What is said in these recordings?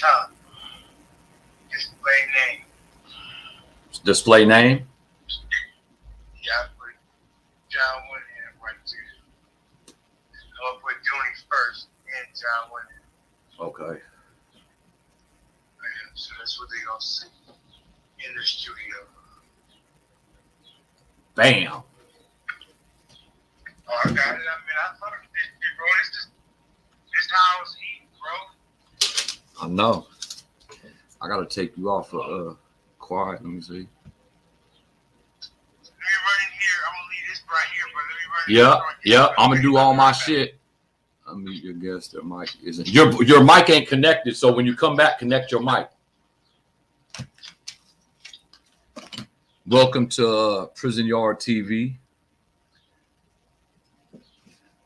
top. Display name. Display name? Yeah, I put John Winnie in right there. I'm gonna put Dunie first and John Winnie. Okay. So that's what they gonna see in the studio. Bam. Oh, I got it. I mean, I thought bro, this house heat, bro. I know. I gotta take you off of quiet. Let me see. Let me run in here. I'm gonna leave this right here, but let me run in here. Yeah. I'm gonna do all my shit. I'll mute your guest. Their mic isn't. Your mic ain't connected, so when you come back, connect your mic. Welcome to Prison Yard TV.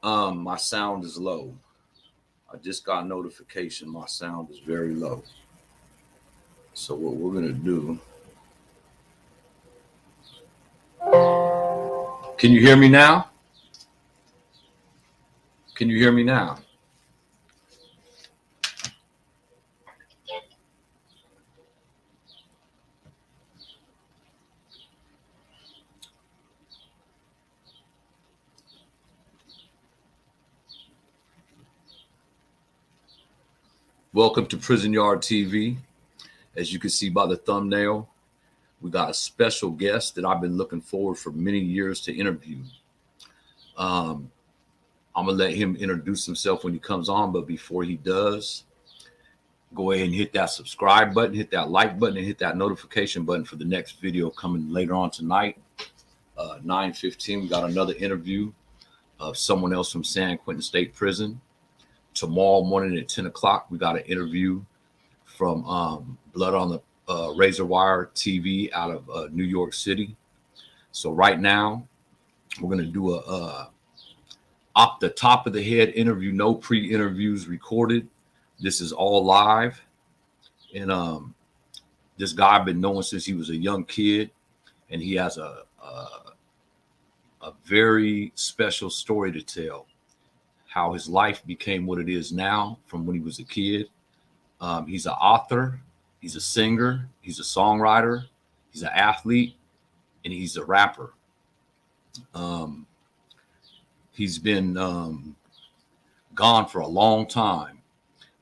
My sound is low. I just got a notification. My sound is very low. So what we're gonna do? Can you hear me now? Can you hear me now? Welcome to Prison Yard TV. As you can see by the thumbnail, we got a special guest that I've been looking forward for many years to interview. I'm gonna let him introduce himself when he comes on, but before he does, go ahead and hit that subscribe button, hit that like button, and hit that notification button for the next video coming later on tonight. 9:15, we got another interview of someone else from San Quentin State Prison. Tomorrow morning at 10 o'clock, we got an interview from Blood on the Razor Wire TV out of New York City. So right now, we're going to do a off the top of the head interview, no pre-interviews recorded. This is all live. And this guy I've been knowing since he was a young kid, and he has a very special story to tell. How his life became what it is now from when he was a kid. He's an author, he's a singer, he's a songwriter, he's an athlete, and he's a rapper. He's been gone for a long time,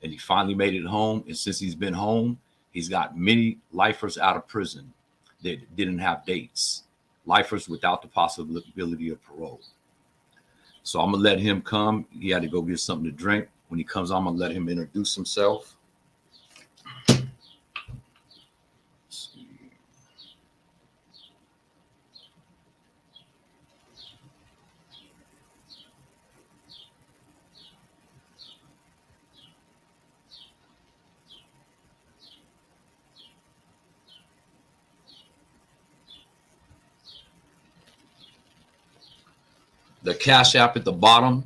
and he finally made it home. And since he's been home, he's got many lifers out of prison that didn't have dates, lifers without the possibility of parole. So I'm gonna let him come. He had to go get something to drink. When he comes on, I'm gonna let him introduce himself. The Cash App at the bottom.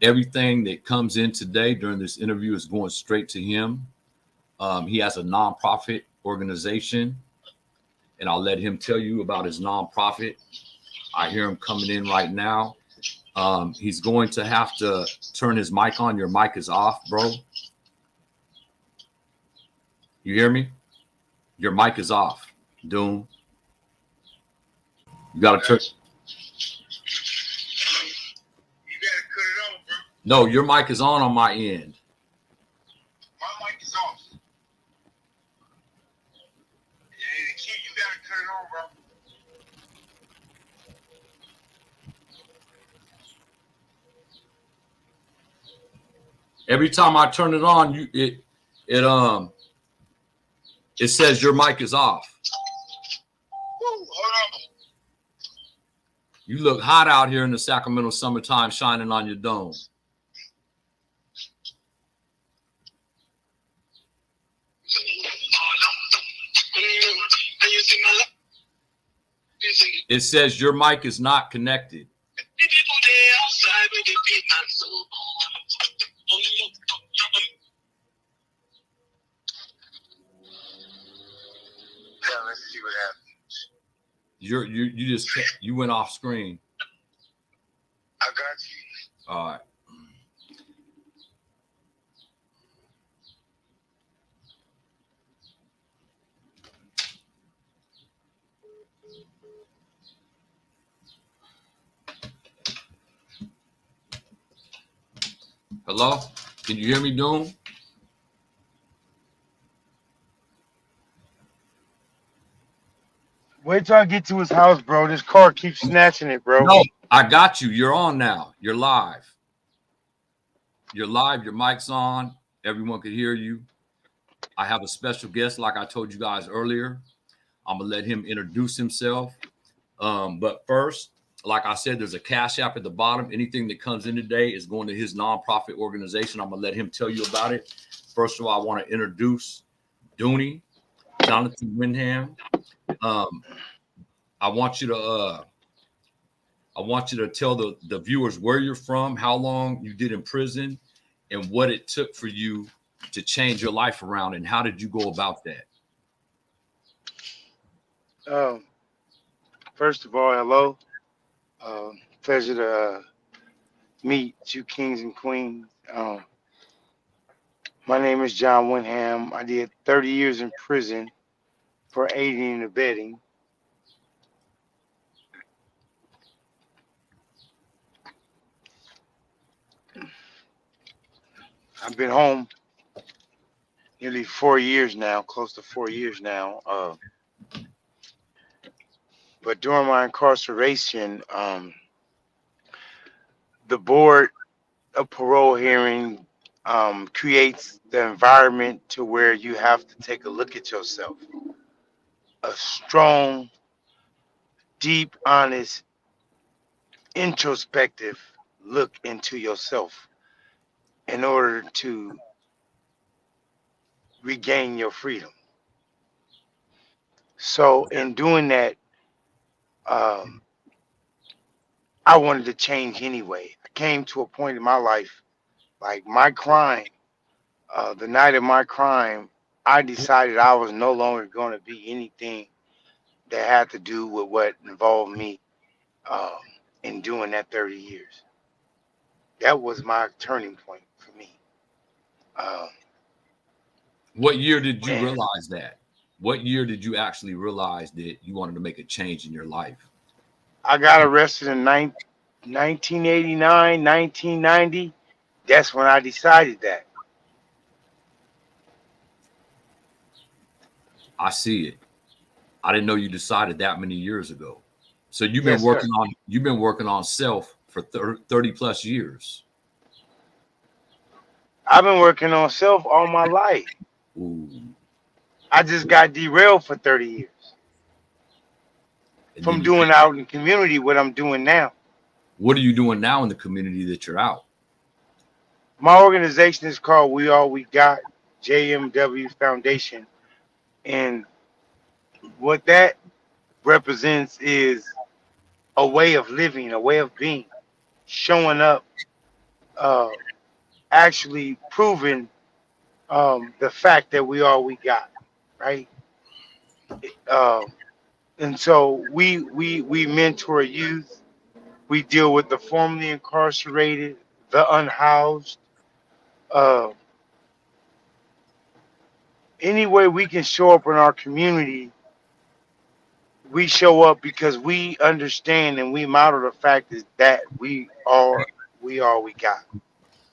Everything that comes in today during this interview is going straight to him. He has a nonprofit organization, and I'll let him tell you about his nonprofit. I hear him coming in right now. He's going to have to turn his mic on. Your mic is off, bro. You hear me? Your mic is off, Doom. You got to turn. No, your mic is on my end. My mic is off. Yeah, kid, you gotta cut it on, bro. Every time I turn it on, it says your mic is off. Hold on. You look hot out here in the Sacramento summertime, shining on your dome. It says your mic is not connected. Yeah, let's see what happens. You went off screen. I got you. All right. Hello? Can you hear me, Doom? Wait till I get to his house, bro. This car keeps snatching it, bro. No, I got you. You're on now. You're live. You're live. Your mic's on. Everyone can hear you. I have a special guest, like I told you guys earlier. I'm going to let him introduce himself. But first, like I said, there's a Cash App at the bottom. Anything that comes in today is going to his nonprofit organization. I'm going to let him tell you about it. First of all, I want to introduce Dunie, Jonathan Windham. I want you to tell the viewers where you're from, how long you did in prison, and what it took for you to change your life around, and how did you go about that? First of all, hello. Pleasure to meet you, kings and queens. My name is John Winham. I did 30 years in prison for aiding and abetting. I've been home nearly 4 years now, close to 4 years now. But during my incarceration, the board of parole hearing creates the environment to where you have to take a look at yourself. A strong, deep, honest, introspective look into yourself in order to regain your freedom. So, in doing that, um, I wanted to change anyway. I came to a point in my life, like my crime, the night of my crime, I decided I was no longer going to be anything that had to do with what involved me um, in doing that 30 years. That was my turning point for me. Um, What year did you and realize that? What year did you actually realize that you wanted to make a change in your life? I got arrested in 1989, 1990. That's when I decided that. I see it. I didn't know you decided that many years ago. So Yes, sir. you've been working on self for 30 plus years. I've been working on self all my life. Ooh. I just got derailed for 30 years And then from you doing out in the community what I'm doing now. what are you doing now in the community that you're out? My organization is called We All We Got, JMW Foundation. And what that represents is a way of living, a way of being, showing up, uh, actually proving the fact that we all we got, right? Um, and so we mentor youth. We deal with the formerly incarcerated, the unhoused. Uh, any way we can show up in our community, we show up because we understand and we model the fact is that we all we got.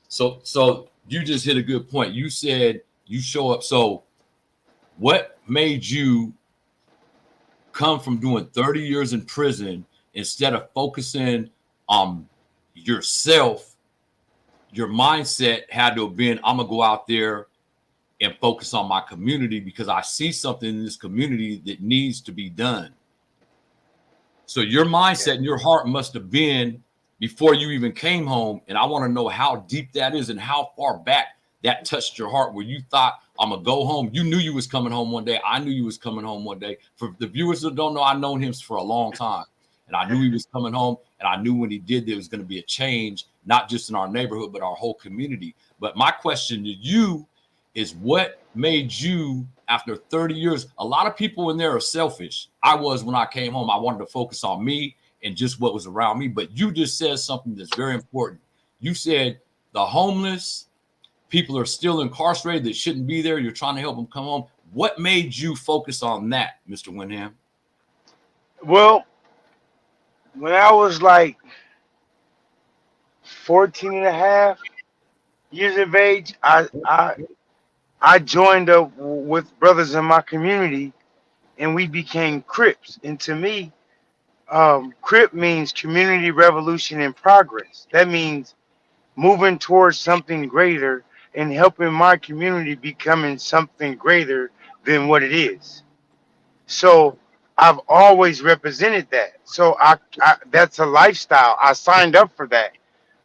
So you just hit a good point. You said you show up. So what made you come from doing 30 years in prison instead of focusing on yourself? Your mindset had to have been, I'm gonna go out there and focus on my community because I see something in this community that needs to be done. So your Yeah. mindset and your heart must have been before you even came home. And I want to know how deep that is and how far back that touched your heart where you thought, I'm gonna go home. You knew you was coming home one day. I knew you was coming home one day. For the viewers that don't know, I've known him for a long time. And I knew he was coming home. And I knew when he did, there was going to be a change, not just in our neighborhood, but our whole community. But my question to you is what made you, after 30 years, a lot of people in there are selfish. I was when I came home. I wanted to focus on me and just what was around me. But you just said something that's very important. You said the homeless, people are still incarcerated that shouldn't be there. You're trying to help them come home. What made you focus on that, Mr. Winham? Well, when I was like 14 and a half, years of age, I joined up with brothers in my community, and we became Crips. And to me, Crip means Community Revolution in Progress. That means moving towards something greater and helping my community becoming something greater than what it is. So I've always represented that. So I that's a lifestyle. I signed up for that.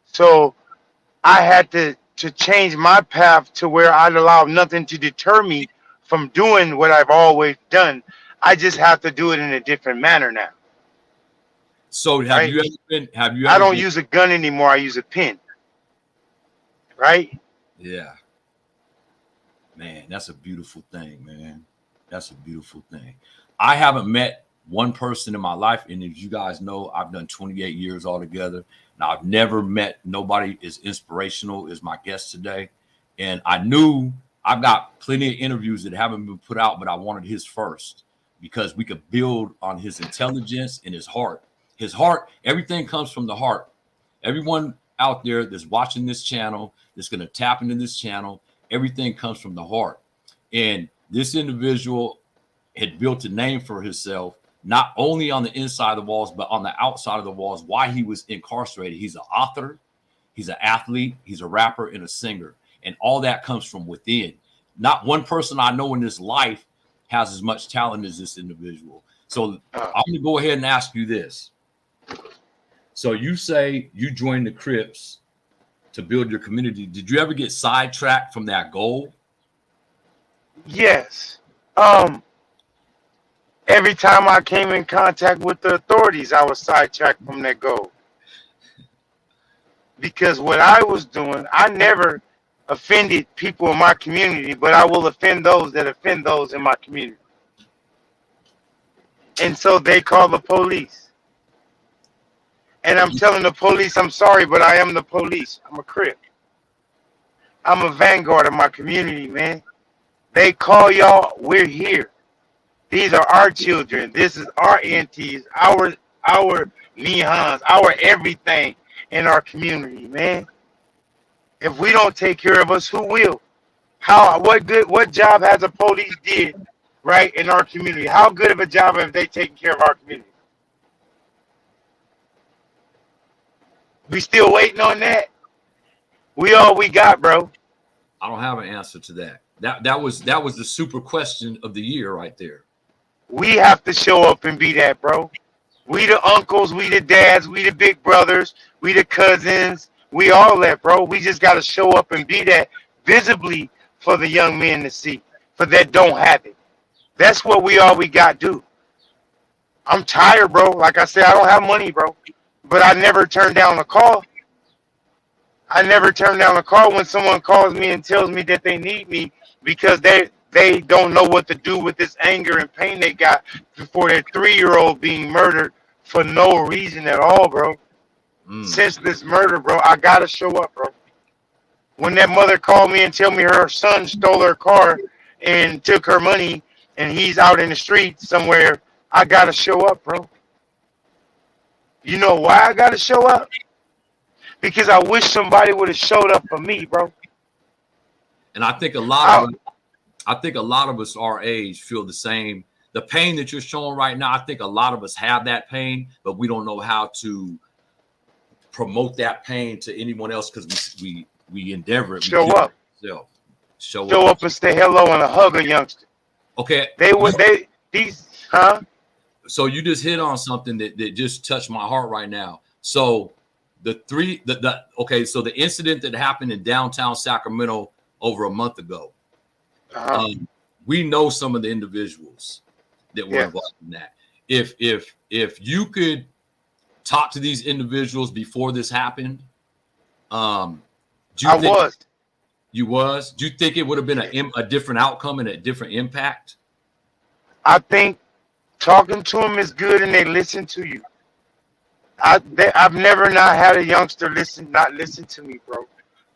So I had to change my path to where I'd allow nothing to deter me from doing what I've always done. I just have to do it in a different manner now. So have Right? you ever been? Have you I ever don't been? use a gun anymore. I use a pen. Right? Yeah, man, that's a beautiful thing, man. That's a beautiful thing. I haven't met one person in my life, and as you guys know, I've done 28 years altogether. Now, I've never met nobody as inspirational as my guest today. And I knew I've got plenty of interviews that haven't been put out, but I wanted his first because we could build on his intelligence and his heart. His heart, everything comes from the heart. Everyone out there that's watching this channel, that's going to tap into this channel, everything comes from the heart. And this individual had built a name for himself, not only on the inside of the walls, but on the outside of the walls, why he was incarcerated. He's an author, he's an athlete, he's a rapper, and a singer. And all that comes from within. Not one person I know in this life has as much talent as this individual. So I'm going to go ahead and ask you this. So you say you joined the Crips to build your community. Did you ever get sidetracked from that goal? Yes. Every time I came in contact with the authorities, I was sidetracked from that goal. Because what I was doing, I never offended people in my community, but I will offend those that offend those in my community. And so they call the police. And I'm telling the police, I'm sorry, but I am the police. I'm a Crip. I'm a vanguard of my community, man. They call y'all, we're here. These are our children. This is our aunties, our mihans, our everything in our community, man. If we don't take care of us, who will? What job has the police did right in our community? How good of a job have they taken care of our community? We still waiting on that? We all we got, bro. I don't have an answer to that. That was the super question of the year right there. We have to show up and be that, bro. We the uncles, we the dads, we the big brothers, we the cousins, we all that, bro. We just got to show up and be that visibly for the young men to see, for that don't have it. That's what we got to do. I'm tired, bro. Like I said, I don't have money, bro. But I never turn down a call. I never turn down a call when someone calls me and tells me that they need me because they don't know what to do with this anger and pain they got for their 3-year-old being murdered for no reason at all, bro. Since this murder, bro, I gotta show up, bro. When that mother called me and tell me her son stole her car and took her money and he's out in the street somewhere, I gotta show up, bro. You know why I gotta show up? Because I wish somebody would have showed up for me, bro. And I think a lot of us our age feel the same. The pain that you're showing right now, I think a lot of us have that pain, but we don't know how to promote that pain to anyone else because we endeavor it. Show up. Show up and say hello and hug a youngster. Okay. So you just hit on something that just touched my heart right now. So so the incident that happened in downtown Sacramento over a month ago, we know some of the individuals that were involved in that. If you could talk to these individuals before this happened, do you think it would have been a different outcome and a different impact? I think talking to them is good and they listen to you. I've never not had a youngster not listen to me, bro.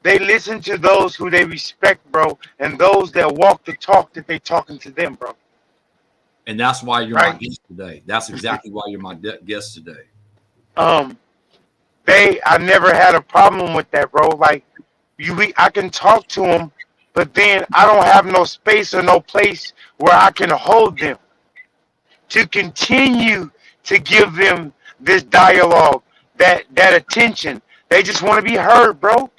They listen to those who they respect, bro, and those that walk the talk that they talking to them, bro. And that's why you're my guest today. That's exactly why you're my guest today. I never had a problem with that, bro. Like I can talk to them, but then I don't have no space or no place where I can hold them to continue to give them this dialogue, that attention. They just want to be heard, bro.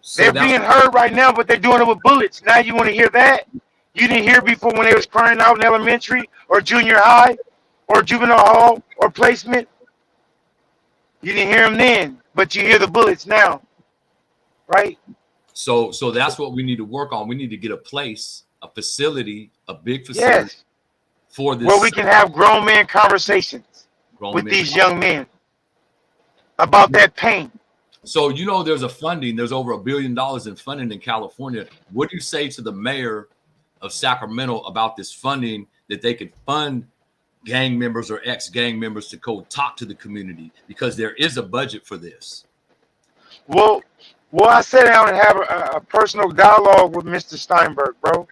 So They're that's being heard right now, but they're doing it with bullets. Now you want to hear that? You didn't hear before when they was crying out in elementary or junior high or juvenile hall or placement. You didn't hear them then, but you hear the bullets now, right? so that's what we need to work on. We need to get a place, a facility, a big facility Yes, for where we this can have grown man conversations grown with men. these young men about that pain. So there's a funding. There's over $1 billion in funding in California. What do you say to the mayor of Sacramento about this funding that they could fund gang members or ex-gang members to go talk to the community, because there is a budget for this? Well, I sat down and have a personal dialogue with Mr. Steinberg, bro.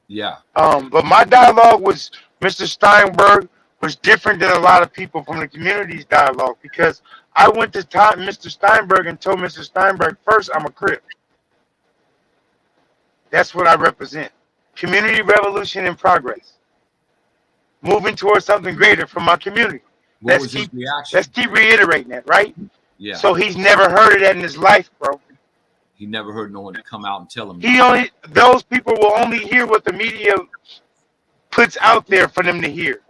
Yeah. But my dialogue with Mr. Steinberg was different than a lot of people from the community's dialogue, because I went to Mr. Steinberg and told Mr. Steinberg, first, I'm a Crip. That's what I represent. Community revolution in progress. Moving towards something greater for my community. What was his reaction? Let's keep reiterating that, right? Yeah. So he's never heard of that in his life, bro. He never heard no one come out and tell him. Those people will only hear what the media puts out there for them to hear.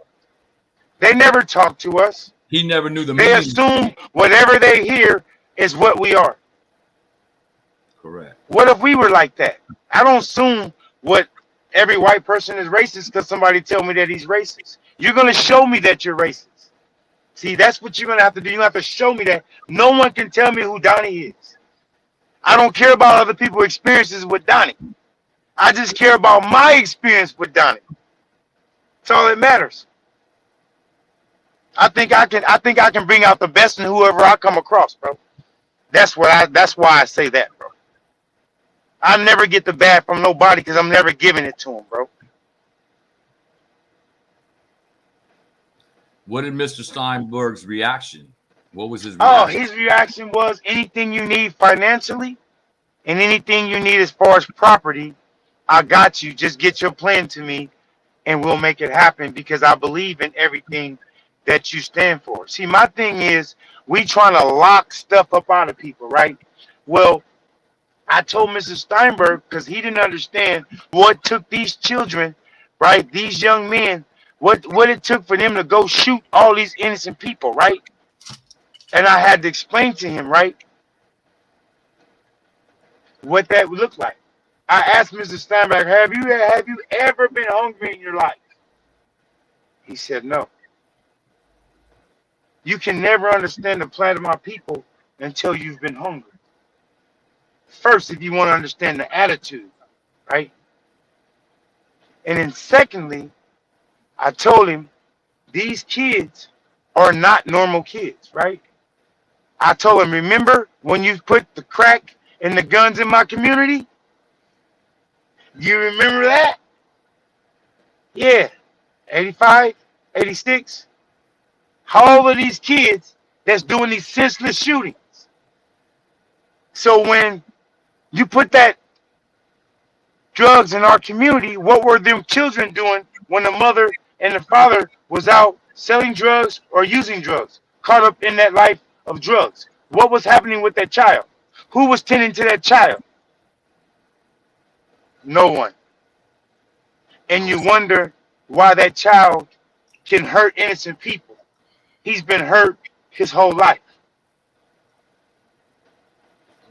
They never talk to us. He never knew the They meaning. assume whatever they hear is what we are. Correct. What if we were like that? I don't assume what every white person is racist because somebody tell me that he's racist. You're going to show me that you're racist. See, that's what you're going to have to do. You have to show me that. No one can tell me who Donnie is. I don't care about other people's experiences with Donnie. I just care about my experience with Donnie. That's all that matters. I think I can bring out the best in whoever I come across, bro. That's why I say that, bro. I never get the bad from nobody because I'm never giving it to them, bro. What did Mr. Steinberg's reaction? What was his Oh, reaction? his reaction was anything you need financially and anything you need as far as property, I got you. Just get your plan to me and we'll make it happen because I believe in everything that you stand for. See, my thing is we trying to lock stuff up out of people, right? Well, I told Mr. Steinberg because he didn't understand what took these children, right, these young men, what it took for them to go shoot all these innocent people, right? And I had to explain to him, right, what that would look like. I asked Mr. Steinberg, have you ever been hungry in your life? He said no. You can never understand the plight of my people until you've been hungry. First, if you want to understand the attitude, right? And then secondly, I told him these kids are not normal kids, right? I told him, remember when you put the crack and the guns in my community? You remember that? Yeah. 85, 86. How old are these kids that's doing these senseless shootings? So when you put that drugs in our community, what were them children doing when the mother and the father was out selling drugs or using drugs, caught up in that life of drugs? What was happening with that child? Who was tending to that child? No one. And you wonder why that child can hurt innocent people. He's been hurt his whole life.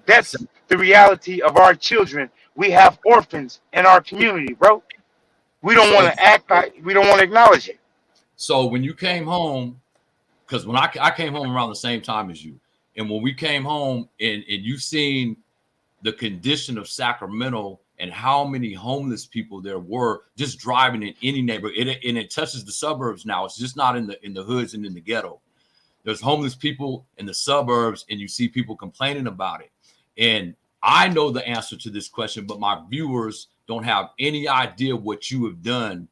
That's the reality of our children. We have orphans in our community, bro. We don't want to act like, we don't want to acknowledge it. So when you came home, because when I came home around the same time as you, and when we came home and you seen the condition of Sacramento and how many homeless people there were just driving in any neighborhood, and it touches the suburbs now. It's just not in the hoods and in the ghetto. There's homeless people in the suburbs, and you see people complaining about it. And I know the answer to this question, but my viewers don't have any idea what you have done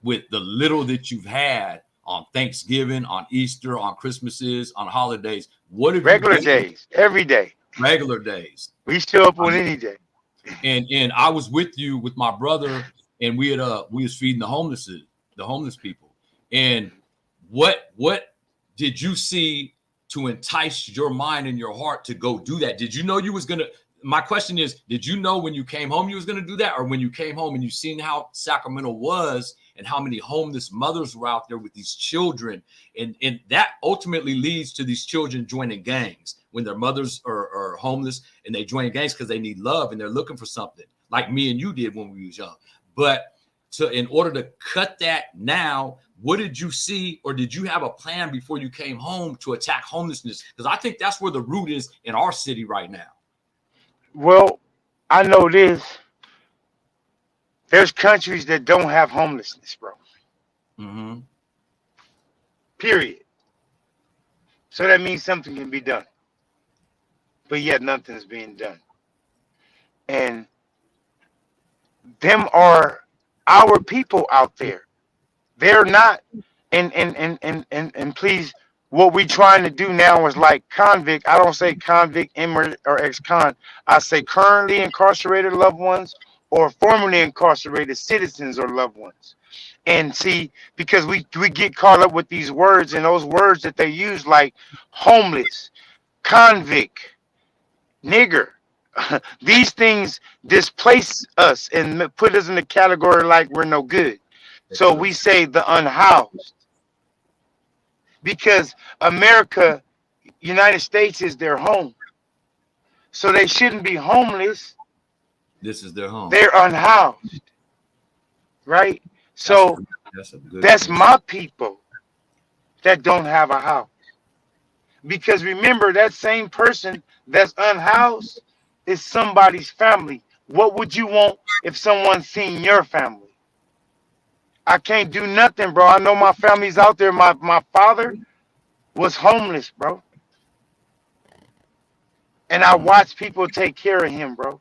with the little that you've had on Thanksgiving, on Easter, on Christmases, on holidays. What have regular you done? days, every day. regular days. We show up on any day. And I was with you with my brother, and we was feeding the homeless people. And what did you see to entice your mind and your heart to go do that? Did you know you was gonna? My question is, did you know when you came home you was gonna do that, or when you came home and you seen how Sacramento was and how many homeless mothers were out there with these children, and that ultimately leads to these children joining gangs when their mothers are homeless and they join gangs because they need love and they're looking for something, like me and you did when we was young. But in order to cut that now, what did you see, or did you have a plan before you came home to attack homelessness? Because I think that's where the root is in our city right now. Well, I know this. There's countries that don't have homelessness, bro. Mm-hmm. Period. So that means something can be done. But yet nothing's being done. And them are our people out there. They're not, and please, what we trying to do now is like convict. I don't say convict, inmate, or ex-con. I say currently incarcerated loved ones or formerly incarcerated citizens or loved ones. And see, because we get caught up with these words, and those words that they use, like homeless, convict, nigger. These things displace us and put us in the category like we're no good. So we say the unhoused, because America, United States is their home. So they shouldn't be homeless. This is their home. They're unhoused, right? So that's my people that don't have a house. Because remember, that same person that's unhoused is somebody's family. What would you want if someone seen your family? I can't do nothing, bro. I know my family's out there. My father was homeless, bro. And I watched people take care of him, bro.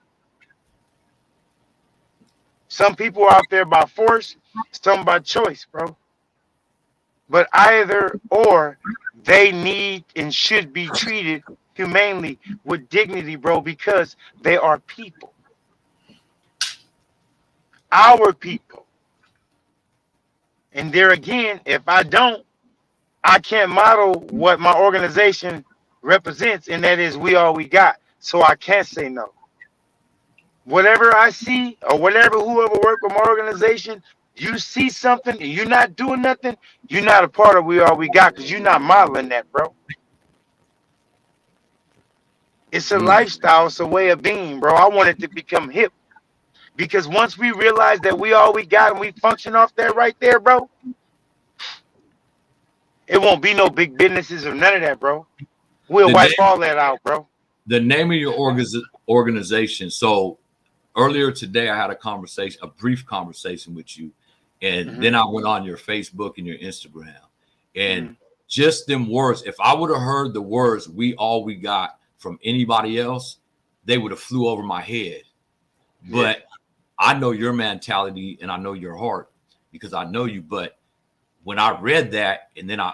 Some people are out there by force, some by choice, bro. But either or, they need and should be treated humanely with dignity, bro, because they are people. Our people. And there again, if I don't, I can't model what my organization represents, and that is we all we got. So I can't say no. Whatever I see, or whatever whoever work with my organization, you see something and you're not doing nothing, you're not a part of we all we got, because you're not modeling that, bro. It's a lifestyle, it's a way of being, bro. I want it to become hip. Because once we realize that we all we got and we function off that right there, bro, it won't be no big businesses or none of that, bro. We'll wipe all that out, bro. The name of your organization. So earlier today, I had a brief conversation with you, and then I went on your Facebook and your Instagram, and just them words. If I would have heard the words "we all we got" from anybody else, they would have flew over my head. But I know your mentality and I know your heart because I know you. But when I read that, and then I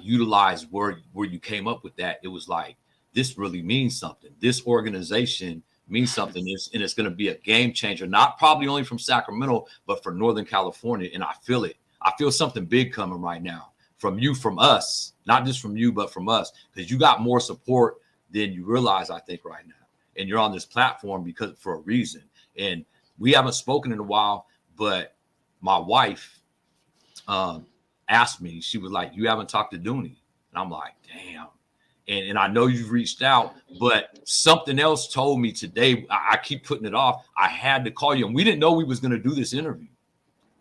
utilized where you came up with that, it was like, this really means something. This organization means something, and it's going to be a game changer, not probably only from Sacramento, but for Northern California. And I feel it. I feel something big coming right now from you, from us, not just from you, but from us, because you got more support than you realize, I think, right now. And you're on this platform for a reason. And we haven't spoken in a while, but my wife asked me, she was like, "You haven't talked to Dunie?" And I'm like, damn. And I know you've reached out, but something else told me today, I keep putting it off. I had to call you. And we didn't know we was going to do this interview.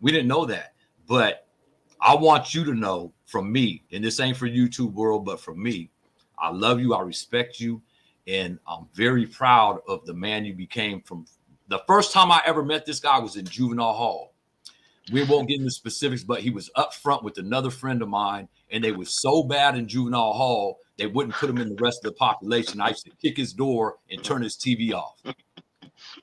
We didn't know that. But I want you to know from me, and this ain't for YouTube world, but from me, I love you. I respect you. And I'm very proud of the man you became. From the first time I ever met this guy was in juvenile hall. We won't get into specifics, but he was up front with another friend of mine, and they was so bad in juvenile hall, they wouldn't put him in the rest of the population. I used to kick his door and turn his TV off.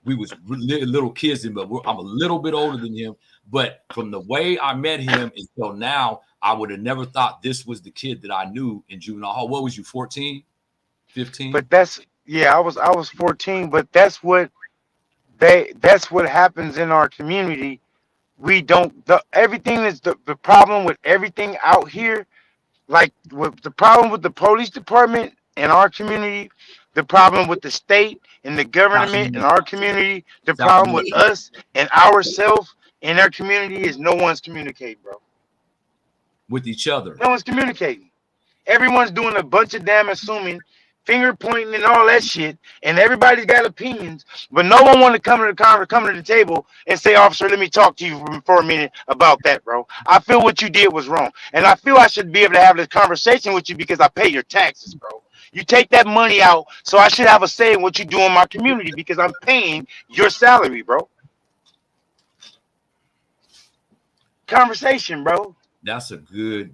We was little kids, but I'm a little bit older than him. But from the way I met him until now, I would have never thought this was the kid that I knew in juvenile hall. What was you, 14? 15. But that's I was 14, but that's what happens in our community. We don't everything is the problem with everything out here, like with the problem with the police department in our community, the problem with the state and the government in Sacramento. our community, the problem with Sacramento. us and ourselves in our community is no one's communicating, bro. With each other. No one's communicating. Everyone's doing a bunch of damn assuming, finger pointing, and all that shit. And everybody's got opinions, but no one want to come to the table and say, "Officer, let me talk to you for a minute about that, bro. I feel what you did was wrong, and I feel I should be able to have this conversation with you because I pay your taxes, bro. You take that money out, so I should have a say in what you do in my community because I'm paying your salary, bro." Conversation, bro. That's a good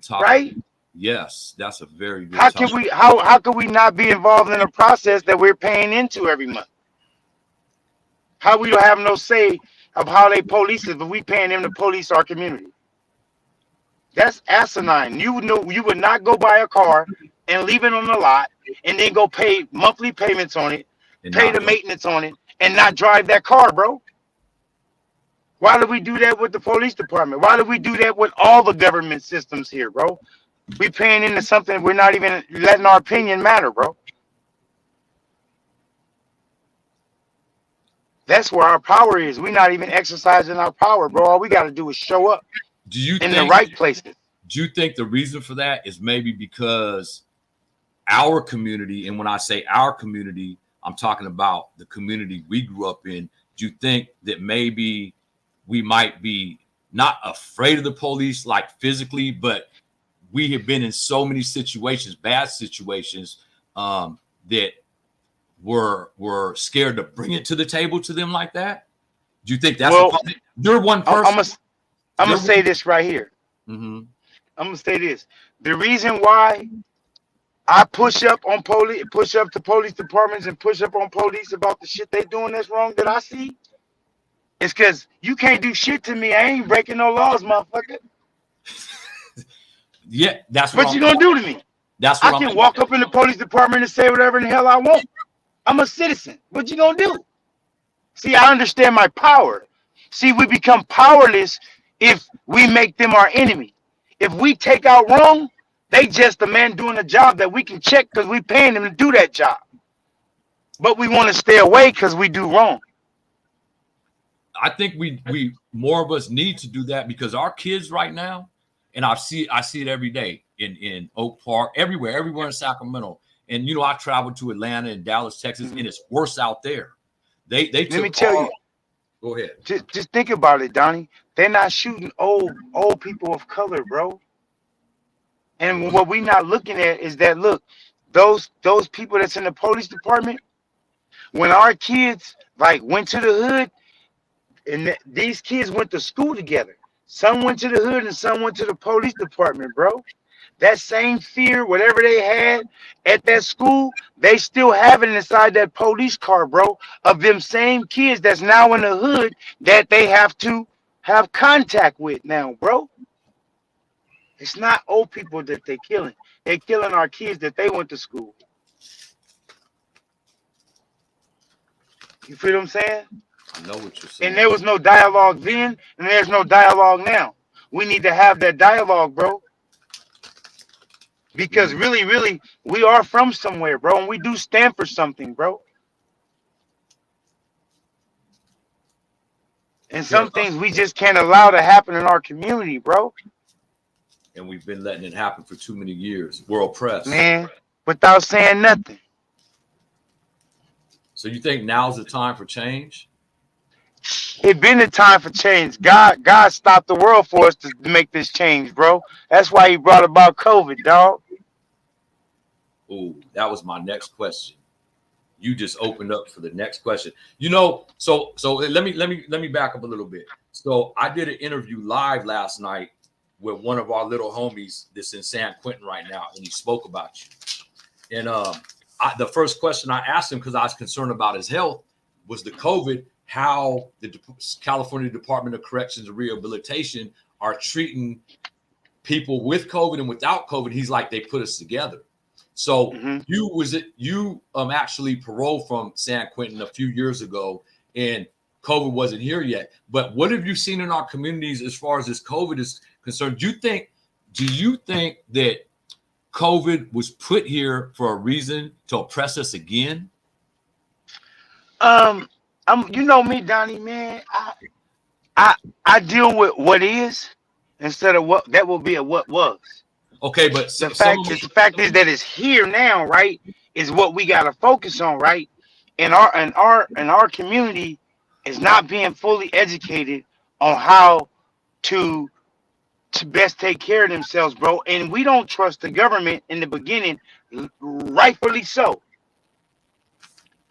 topic. Right? Yes, that's a very good How topic. can we how can we not be involved in a process that we're paying into every month? How we don't have no say of how they police it, but we paying them to police our community? That's asinine. You would know you would not go buy a car and leave it on the lot and then go pay monthly payments on it, And pay not the maintenance on it, and not drive that car, bro. Why do we do that with the police department? Why do we do that with all the government systems here, bro? We paying into something we're not even letting our opinion matter, bro. That's where our power is. We're not even exercising our power, bro. All we got to do is show up do you in the think right places. do you think the reason for that is maybe because our community, and when I say our community, I'm talking about the community we grew up in. Do you think that maybe we might be not afraid of the police like physically, but we have been in so many situations, bad situations, that were scared to bring it to the table to them like that? Do you think that's Well, you're one person? I'm gonna say this right here. Mm-hmm. I'm gonna say this. The reason why I push up to police departments and push up on police about the shit they doing that's wrong that I see, is because you can't do shit to me. I ain't breaking no laws, motherfucker. Yeah, that's What you gonna do to me? That's I what can walk up in the police department and say whatever the hell I want. I'm a citizen. What you gonna do? See, I understand my power. See, we become powerless if we make them our enemy. If we take out wrong, they just a man doing a job that we can check because we paying them to do that job. But we want to stay away because we do wrong. I think we more of us need to do that because our kids right now, and I see it every day in Oak Park, everywhere in Sacramento. And I travel to Atlanta and Dallas, Texas, and it's worse out there. They Let took me tell you. Go ahead. Just think about it, Donnie. They're not shooting old people of color, bro. And what we not looking at is that look, those people that's in the police department, when our kids like went to the hood, and these kids went to school together. Some went to the hood and some went to the police department, bro. That same fear, whatever they had at that school, they still have it inside that police car, bro, of them same kids that's now in the hood that they have to have contact with now, bro. It's not old people that they're killing. They're killing our kids that they went to school. You feel what I'm saying? I know what you're saying. And there was no dialogue then, and there's no dialogue now. We need to have that dialogue, bro. Because really, we are from somewhere, bro, and we do stand for something, bro. And some things we just can't allow to happen in our community, bro. And we've been letting it happen for too many years. We're oppressed. Man, without saying nothing. So you think now's the time for change? It been the time for change. God stopped the world for us to make this change, bro. That's why he brought about COVID, dog. Ooh, that was my next question. You just opened up for the next question. So let me back up a little bit. So I did an interview live last night with one of our little homies that's in San Quentin right now, and he spoke about you. And the first question I asked him, because I was concerned about his health, was the COVID, how the California Department of Corrections and Rehabilitation are treating people with COVID and without COVID. He's like, they put us together. So Mm-hmm. you actually paroled from San Quentin a few years ago, and COVID wasn't here yet. But what have you seen in our communities as far as this COVID is concerned? Do you think that COVID was put here for a reason to oppress us again? You know me, Donnie, man. I I deal with what is instead of what that will be a what was. Okay, but The some fact of is the fact is that it's here now, right? Is what we gotta focus on, right? And our community is not being fully educated on how to to best take care of themselves, bro. And we don't trust the government in the beginning, rightfully so.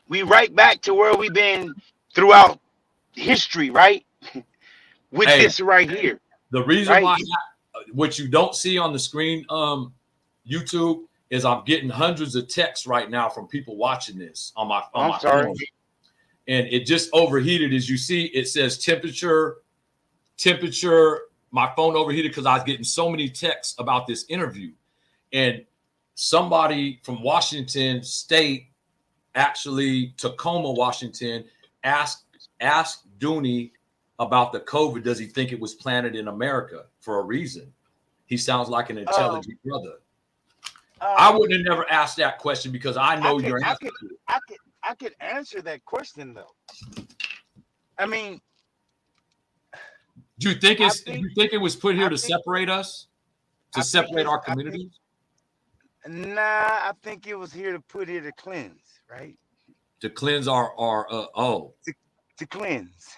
We right back to where we've been throughout history, right? With hey, this right here, the reason right? why what you don't see on the screen, YouTube, is I'm getting hundreds of texts right now from people watching this on my Oh, I'm sorry. phone, and it just overheated. As you see, it says temperature. My phone overheated because I was getting so many texts about this interview, and somebody from Washington State, actually Tacoma, Washington, asked Dunie about the COVID. Does he think it was planted in America for a reason? He sounds like an intelligent brother. I would have never asked that question because I know your answer to it. I could answer that question though. I mean, Do you think it was put here to separate us, to separate our communities? Nah, I think it was here to put here to cleanse, right? To cleanse our to cleanse.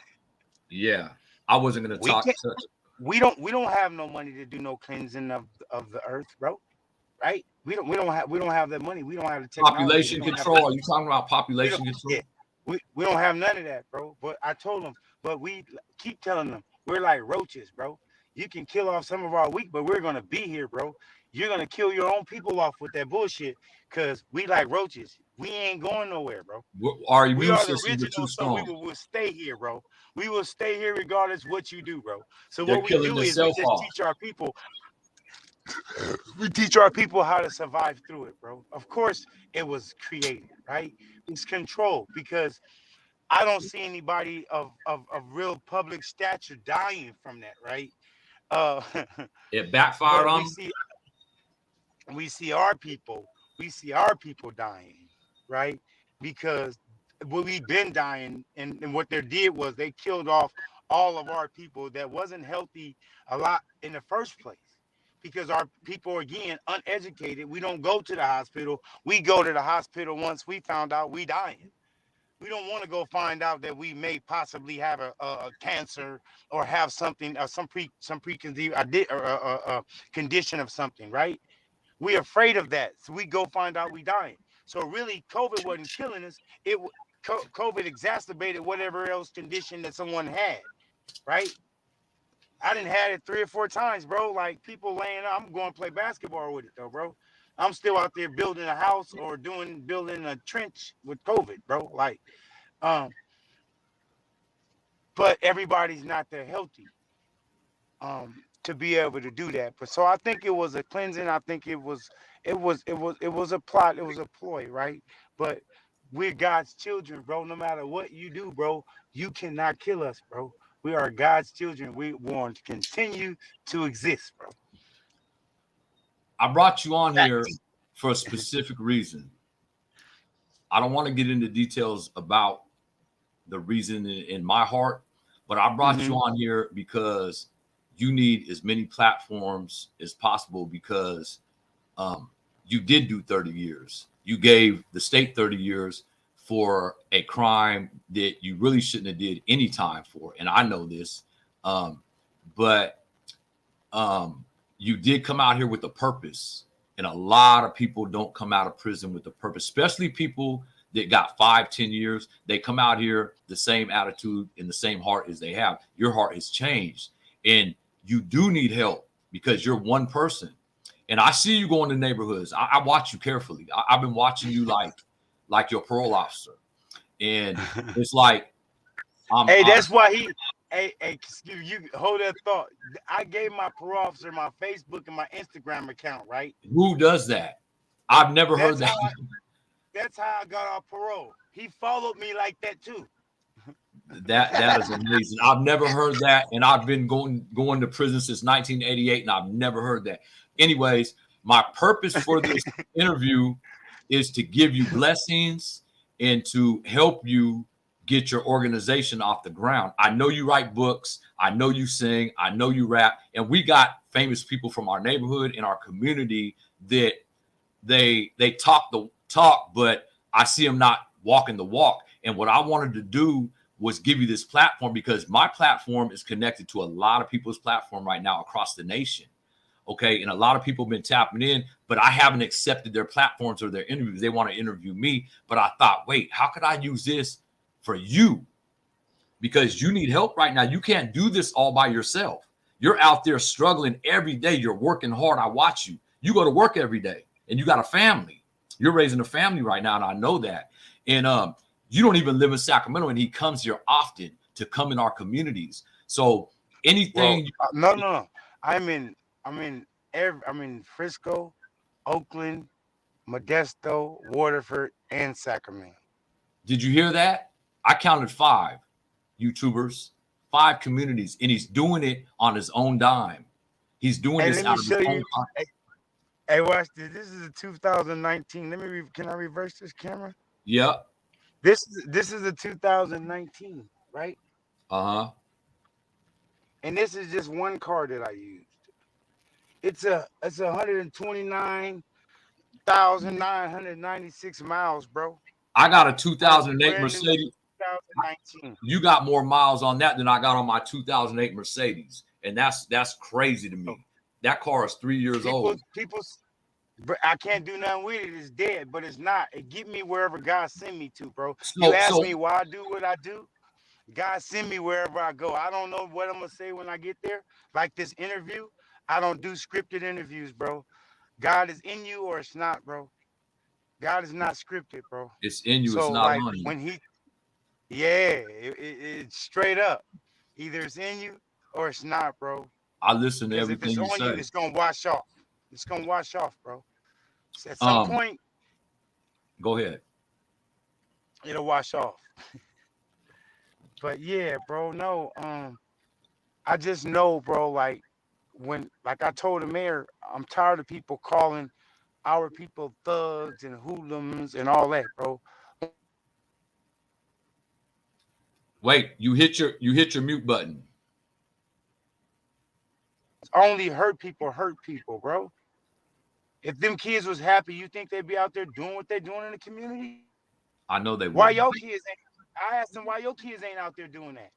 Yeah, I wasn't going to talk. We don't have no money to do no cleansing of the earth, bro. Right? We don't have that money. We don't have the technology. Population control. Are you talking about population control? Yeah, we don't have none of that, bro. But I told them, but we keep telling them we're like roaches, bro. You can kill off some of our weak, but we're gonna be here, bro. You're gonna kill your own people off with that bullshit, cause we like roaches. We ain't going nowhere, bro. Our We immune are the systems are too original, so we strong. will stay here, bro. We will stay here regardless what you do, bro. So They're what we killing do is we themselves just off. teach our people. We teach our people how to survive through it, bro. Of course, it was created, right? It's controlled because I don't see anybody of real public stature dying from that, right? Uh, It backfired but on we see our people dying, right? Because we've been dying, and what they did was they killed off all of our people that wasn't healthy a lot in the first place. Because our people, again, uneducated. We don't go to the hospital. We go to the hospital once we found out we dying. We don't want to go find out that we may possibly have a cancer or have something, some preconceived condition of something, right? We're afraid of that, so we go find out we dying. So really, COVID wasn't killing us. COVID exacerbated whatever else condition that someone had, right? I didn't had it 3 or 4 times, bro. Like people laying out. I'm going to play basketball with it though, bro. I'm still out there building a house or building a trench with COVID, bro. Like, but everybody's not that healthy to be able to do that. But so I think it was a cleansing. I think it was a plot. It was a ploy, right? But we're God's children, bro. No matter what you do, bro, you cannot kill us, bro. We are God's children. We want to continue to exist, bro. I brought you on here for a specific reason. I don't want to get into details about the reason in my heart, but I brought you on here because you need as many platforms as possible because you did do 30 years. You gave the state 30 years for a crime that you really shouldn't have did any time for. And I know this, but you did come out here with a purpose. And a lot of people don't come out of prison with a purpose, especially people that got 5-10 years. They come out here the same attitude and the same heart as they have. Your heart has changed and you do need help because you're one person. And I see you going to neighborhoods. I watch you carefully. I've been watching you like your parole officer. And it's like, that's why he, hey, you hold that thought. I gave my parole officer my Facebook and my Instagram account, right? Who does that? I've never heard That's how that. I, that's how I got off parole. He followed me like that too. That is amazing. I've never heard that, and I've been going to prison since 1988, and I've never heard that. Anyways, my purpose for this interview is to give you blessings and to help you get your organization off the ground. I know you write books, I know you sing, I know you rap, and we got famous people from our neighborhood and our community that they talk the talk, but I see them not walking the walk. And what I wanted to do was give you this platform because my platform is connected to a lot of people's platform right now across the nation. Okay. And a lot of people have been tapping in, but I haven't accepted their platforms or their interviews. They want to interview me. But I thought, wait, how could I use this for you? Because you need help right now. You can't do this all by yourself. You're out there struggling every day. You're working hard. I watch you. You go to work every day and you got a family. You're raising a family right now. And I know that. And you don't even live in Sacramento, and he comes here often to come in our communities. So anything. Well, no. I'm in Frisco, Oakland, Modesto, Waterford, and Sacramento. Did you hear that? I counted 5 YouTubers, 5 communities, and he's doing it on his own dime. He's doing this out of his own time. Hey, watch this. This is a 2019. Can I reverse this camera? Yep. This is a 2019, right? Uh-huh. And this is just one car that I used. It's 129,996 miles, bro. I got a 2008 Mercedes. 2019. You got more miles on that than I got on my 2008 Mercedes, and that's crazy to me. That car is 3 years old. But I can't do nothing with it. It's dead, but it's not. It get me wherever God send me to, bro. You ask me why I do what I do. God send me wherever I go. I don't know what I'm gonna say when I get there. Like this interview, I don't do scripted interviews, bro. God is in you or it's not, bro. God is not scripted, bro. It's in you. So it's not like on you. when it's straight up. Either it's in you or it's not, bro. I listen to Because if everything it's you on you, say. it's gonna wash off. It's gonna wash off, bro. So at some point, Go ahead. it'll wash off. But yeah, bro, no, I just know, bro, like I told the mayor, I'm tired of people calling our people thugs and hoodlums and all that, bro. Wait, you hit your mute button. Only hurt people, bro. If them kids was happy, you think they'd be out there doing what they're doing in the community? I know they Why would. your kids ain't? I asked them why your kids ain't out there doing that.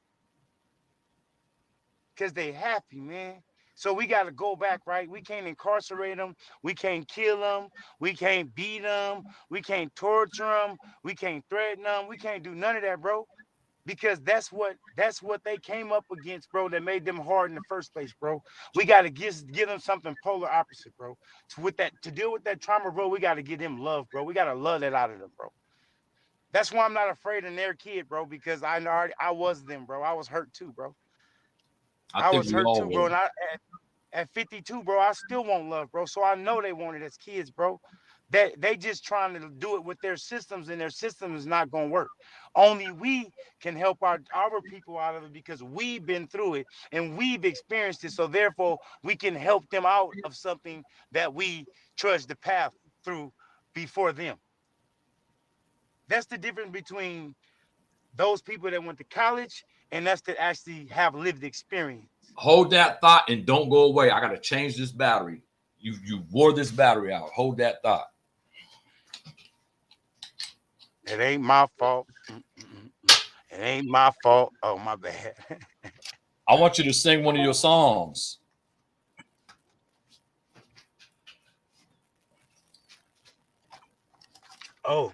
Because they happy, man. So we got to go back, right? We can't incarcerate them. We can't kill them. We can't beat them. We can't torture them. We can't threaten them. We can't do none of that, bro. Because that's what they came up against, bro. That made them hard in the first place, bro. We got to give them something polar opposite, bro. To deal with that trauma, bro, we got to give them love, bro. We got to love that out of them, bro. That's why I'm not afraid of their kid, bro. Because I was them, bro. I was hurt too, bro. I was hurt too, bro. And at 52, bro, I still want love, bro. So I know they want it as kids, bro. That they just trying to do it with their systems, and their system is not gonna work. Only we can help our people out of it because we've been through it and we've experienced it. So therefore, we can help them out of something that we trudged the path through before them. That's the difference between those people that went to college and us that actually have lived experience. Hold that thought and don't go away. I got to change this battery. You wore this battery out. Hold that thought. It ain't my fault. It ain't my fault. Oh, my bad. I want you to sing one of your songs. Oh.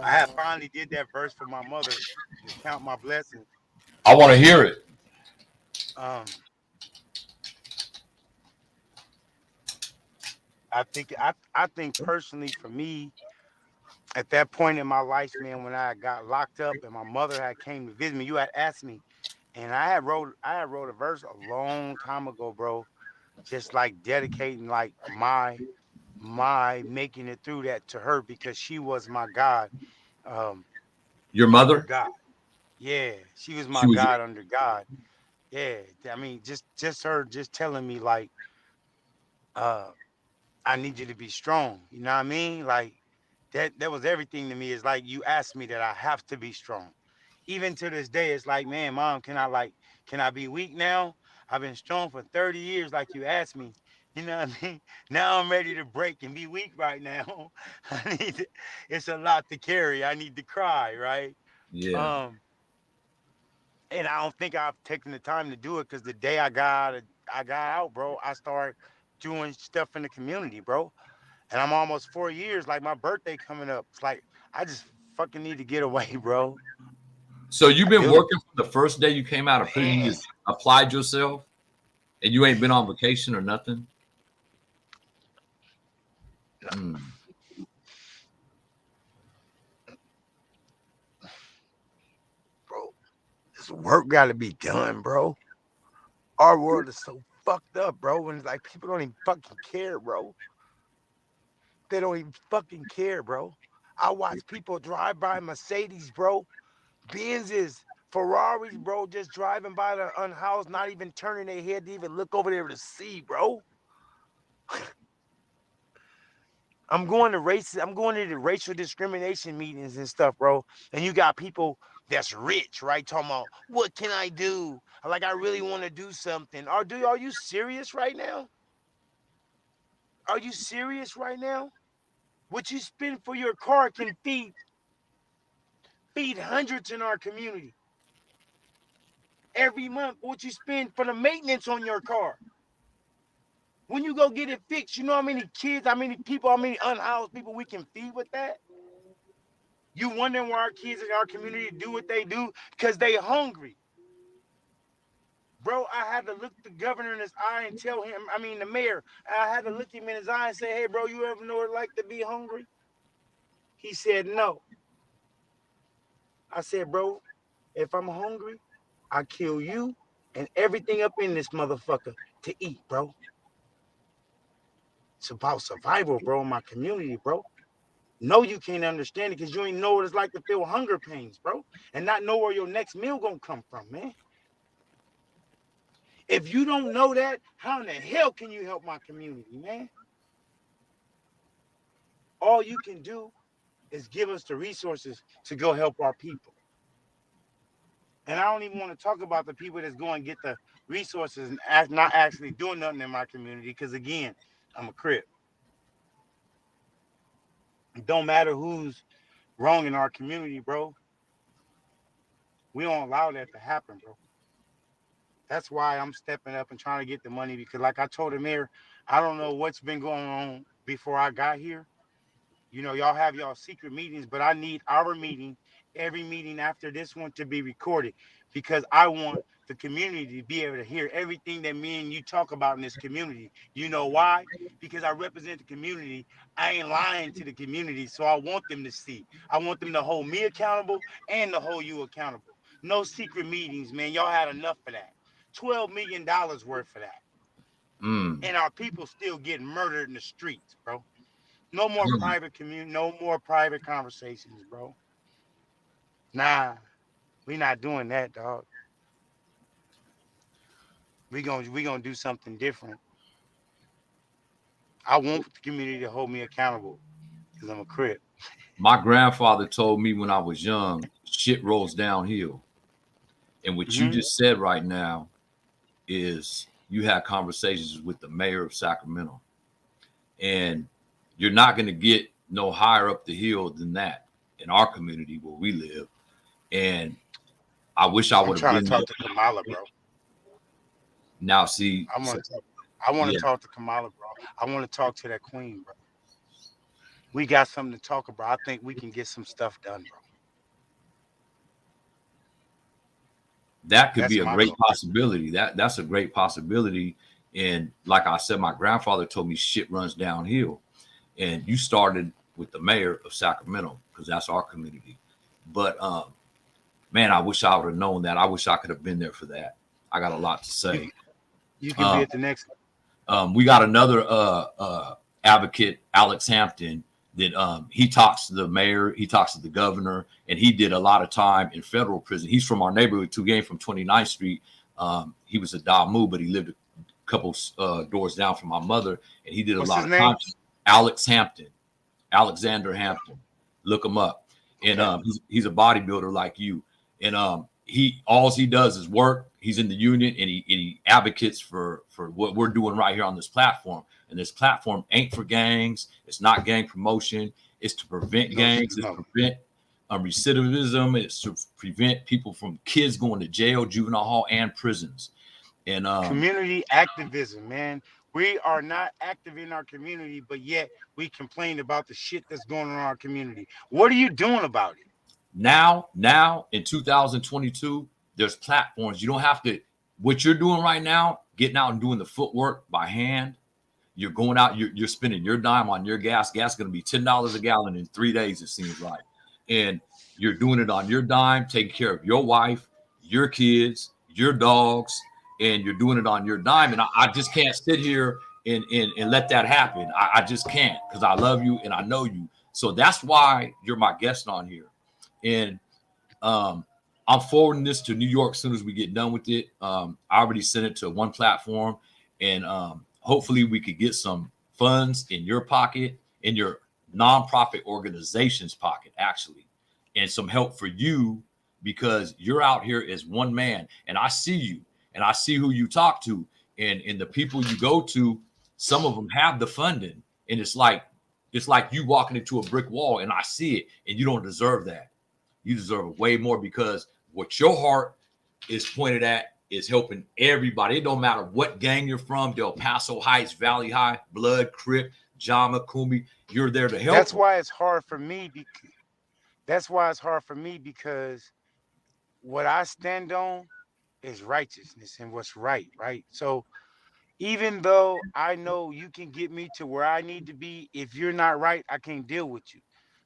I have finally did that verse for my mother to count my blessings. I want to hear it. I think personally for me, at that point in my life, man, when I got locked up and my mother had came to visit me, you had asked me, and I had wrote a verse a long time ago, bro. just like dedicating like my making it through that to her because she was my God, um, Your under mother? God. Yeah, she was She my was. God under God. Yeah, I mean, just her just telling me like, uh, I need you to be strong. You know what I mean? Like that was everything to me. It's like you asked me that I have to be strong. Even to this day, it's like, man, mom, can I be weak now? I've been strong for 30 years, like you asked me. You know what I mean? Now I'm ready to break and be weak right now. It's a lot to carry. I need to cry, right? Yeah. Um, and I don't think I've taken the time to do it because the day I got out, bro, I started doing stuff in the community, bro. And I'm almost 4 years, like my birthday coming up. It's like I just fucking need to get away, bro. So you've I been do. working from the first day you came out of prison. You Man, just applied yourself, and you ain't been on vacation or nothing. Mm. bro, this work got to be done, bro. Our world is so fucked up, bro. And it's like people don't even fucking care, bro. They don't even fucking care, bro. I watch people drive by Mercedes, bro. Benzes, Ferraris, bro, just driving by the unhoused, not even turning their head to even look over there to see, bro. I'm going to the racial discrimination meetings and stuff, bro. And you got people that's rich, right? Talking about what can I do? Like I really want to do something. Are you serious right now? Are you serious right now? What you spend for your car can feed hundreds in our community every month. What you spend for the maintenance on your car. When you go get it fixed, you know how many kids, how many people, how many unhoused people we can feed with that? You wondering why our kids in our community do what they do? Because they hungry. Bro, I had to look the governor in his eye and tell him, I mean the mayor, I had to look him in his eye and say, hey, bro, you ever know what it's like to be hungry? He said, no. I said, bro, if I'm hungry, I kill you and everything up in this motherfucker to eat, bro. It's about survival, bro, in my community, bro. No, you can't understand it because you ain't know what it's like to feel hunger pains, bro, and not know where your next meal gonna come from, man. If you don't know that, how in the hell can you help my community, man? All you can do is give us the resources to go help our people. And I don't even want to talk about the people that's going to get the resources and not actually doing nothing in my community because, again, I'm a crip. It don't matter who's wrong in our community, bro. We don't allow that to happen, bro. That's why I'm stepping up and trying to get the money because, like I told the mayor, I don't know what's been going on before I got here. You know, y'all have y'all secret meetings, but I need our meeting, every meeting after this one to be recorded because I want the community to be able to hear everything that me and you talk about in this community. You know why? Because I represent the community. I ain't lying to the community, so I want them to see. I want them to hold me accountable and to hold you accountable. No secret meetings, man. Y'all had enough of that. $12 million worth of that. Mm. And our people still getting murdered in the streets, bro. No more Mm. private community, no more private conversations, bro. Nah, we not doing that, dog. We gonna do something different. I want the community to hold me accountable because I'm a crip. My grandfather told me when I was young, shit rolls downhill. And what you Mm-hmm. just said right now is you had conversations with the mayor of Sacramento, and you're not going to get no higher up the hill than that in our community where we live. And I wish I I'm would have trying to been talk to there. Kamala, bro. Now, see, I so, want to talk. I want yeah, to talk to Kamala, bro. I want to talk to that queen, bro. We got something to talk about. I think we can get some stuff done, bro. that could be That's a my great goal. possibility. That's a great possibility. And like I said, my grandfather told me shit runs downhill. And you started with the mayor of Sacramento because that's our community. But man, I wish I would have known that. I wish I could have been there for that. I got a lot to You say. you can be Um, at the next. We got another advocate, Alex Hampton, that he talks to the mayor, he talks to the governor, and he did a lot of time in federal prison. He's from our neighborhood too. Game from 29th Street. He was a Damu, but he lived a couple doors down from my mother, and he did a What's lot his of name? time. Alex Hampton, Alexander Hampton. Look him up. And Okay. he's a bodybuilder like you. And he does is work. He's in the union, and he advocates for what we're doing right here on this platform. And this platform ain't for gangs. It's not gang promotion. It's to prevent gangs. It's to prevent recidivism. It's to prevent people from kids going to jail, juvenile hall, and prisons. And Community activism, man. We are not active in our community, but yet we complain about the shit that's going on in our community. What are you doing about it? now in 2022, there's platforms. You don't have to. What you're doing right now, getting out and doing the footwork by hand. You're going out. You're spending your dime on your gas. Gas is going to be $10 a gallon in 3 days. It seems like, and you're doing it on your dime, taking care of your wife, your kids, your dogs, and you're doing it on your dime. And I just can't sit here and let that happen. I just can't, because I love you and I know you. So that's why you're my guest on here. And I'm forwarding this to New York as soon as we get done with it. I already sent it to one platform, and hopefully we could get some funds in your pocket, in your nonprofit organization's pocket, actually, and some help for you, because you're out here as one man, and I see you, and I see who you talk to, and the people you go to. Some of them have the funding, and it's like you walking into a brick wall, and I see it, and you don't deserve that. You deserve way more, because what your heart is pointed at is helping everybody. It don't matter what gang you're from, Del Paso Heights, Valley High, Blood, Crip, Jama, Kumi. You're there to help. That's why it's hard for me. That's why it's hard for me, because what I stand on is righteousness and what's right, right? So even though I know you can get me to where I need to be, if you're not right, I can't deal with you.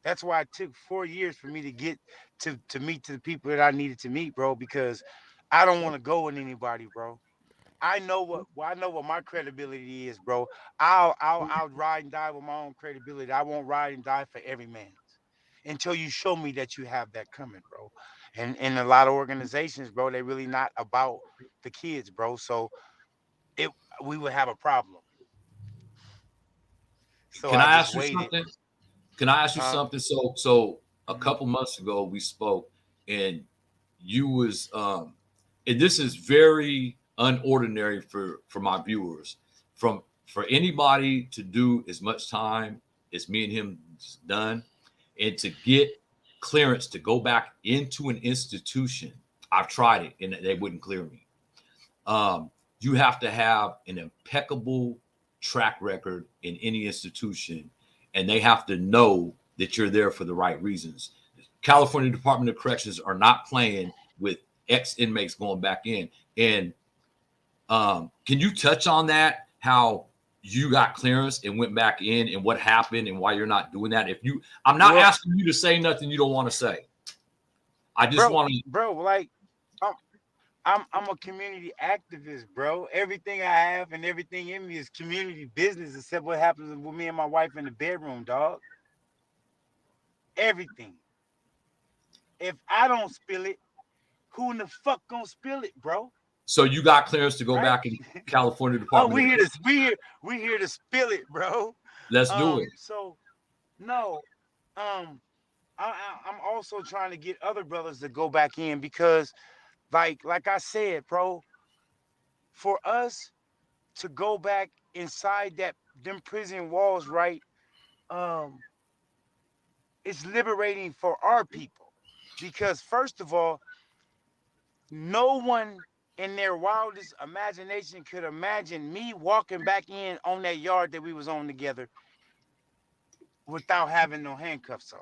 That's why it took 4 years for me to get to meet to the people that I needed to meet, bro, because I don't want to go with anybody, bro. I know what my credibility is, bro. I'll ride and die with my own credibility. I won't ride and die for every man's until you show me that you have that coming, bro. And a lot of organizations, bro, they really not about the kids, bro. So it we would have a problem. So Can I I just ask you waited. something? Can I ask you Huh? something? So a Mhm. couple months ago we spoke, and you was and this is very unordinary for my viewers. From For anybody to do as much time as me and him done, and to get clearance to go back into an institution. I've tried it and they wouldn't clear me. You have to have an impeccable track record in any institution, and they have to know that you're there for the right reasons. California Department of Corrections are not playing with ex inmates going back in. And can you touch on that? How you got clearance and went back in, and what happened, and why you're not doing that? I'm not Well, asking you to say nothing you don't want to say. I just want to. like I'm I'm a community activist, bro. Everything I have and everything in me is community business, except what happens with me and my wife in the bedroom, dog. Everything. If I don't spill it, who in the fuck gonna spill it, bro? So you got clearance to go Right? back in California Oh, Department of Corrections. we here to spill it, bro. Let's do it. So no, um, I'm also trying to get other brothers to go back in because, like I said, bro, for us to go back inside that them prison walls, right? Um, it's liberating for our people because first of all, no one in their wildest imagination could imagine me walking back in on that yard that we was on together without having no handcuffs on,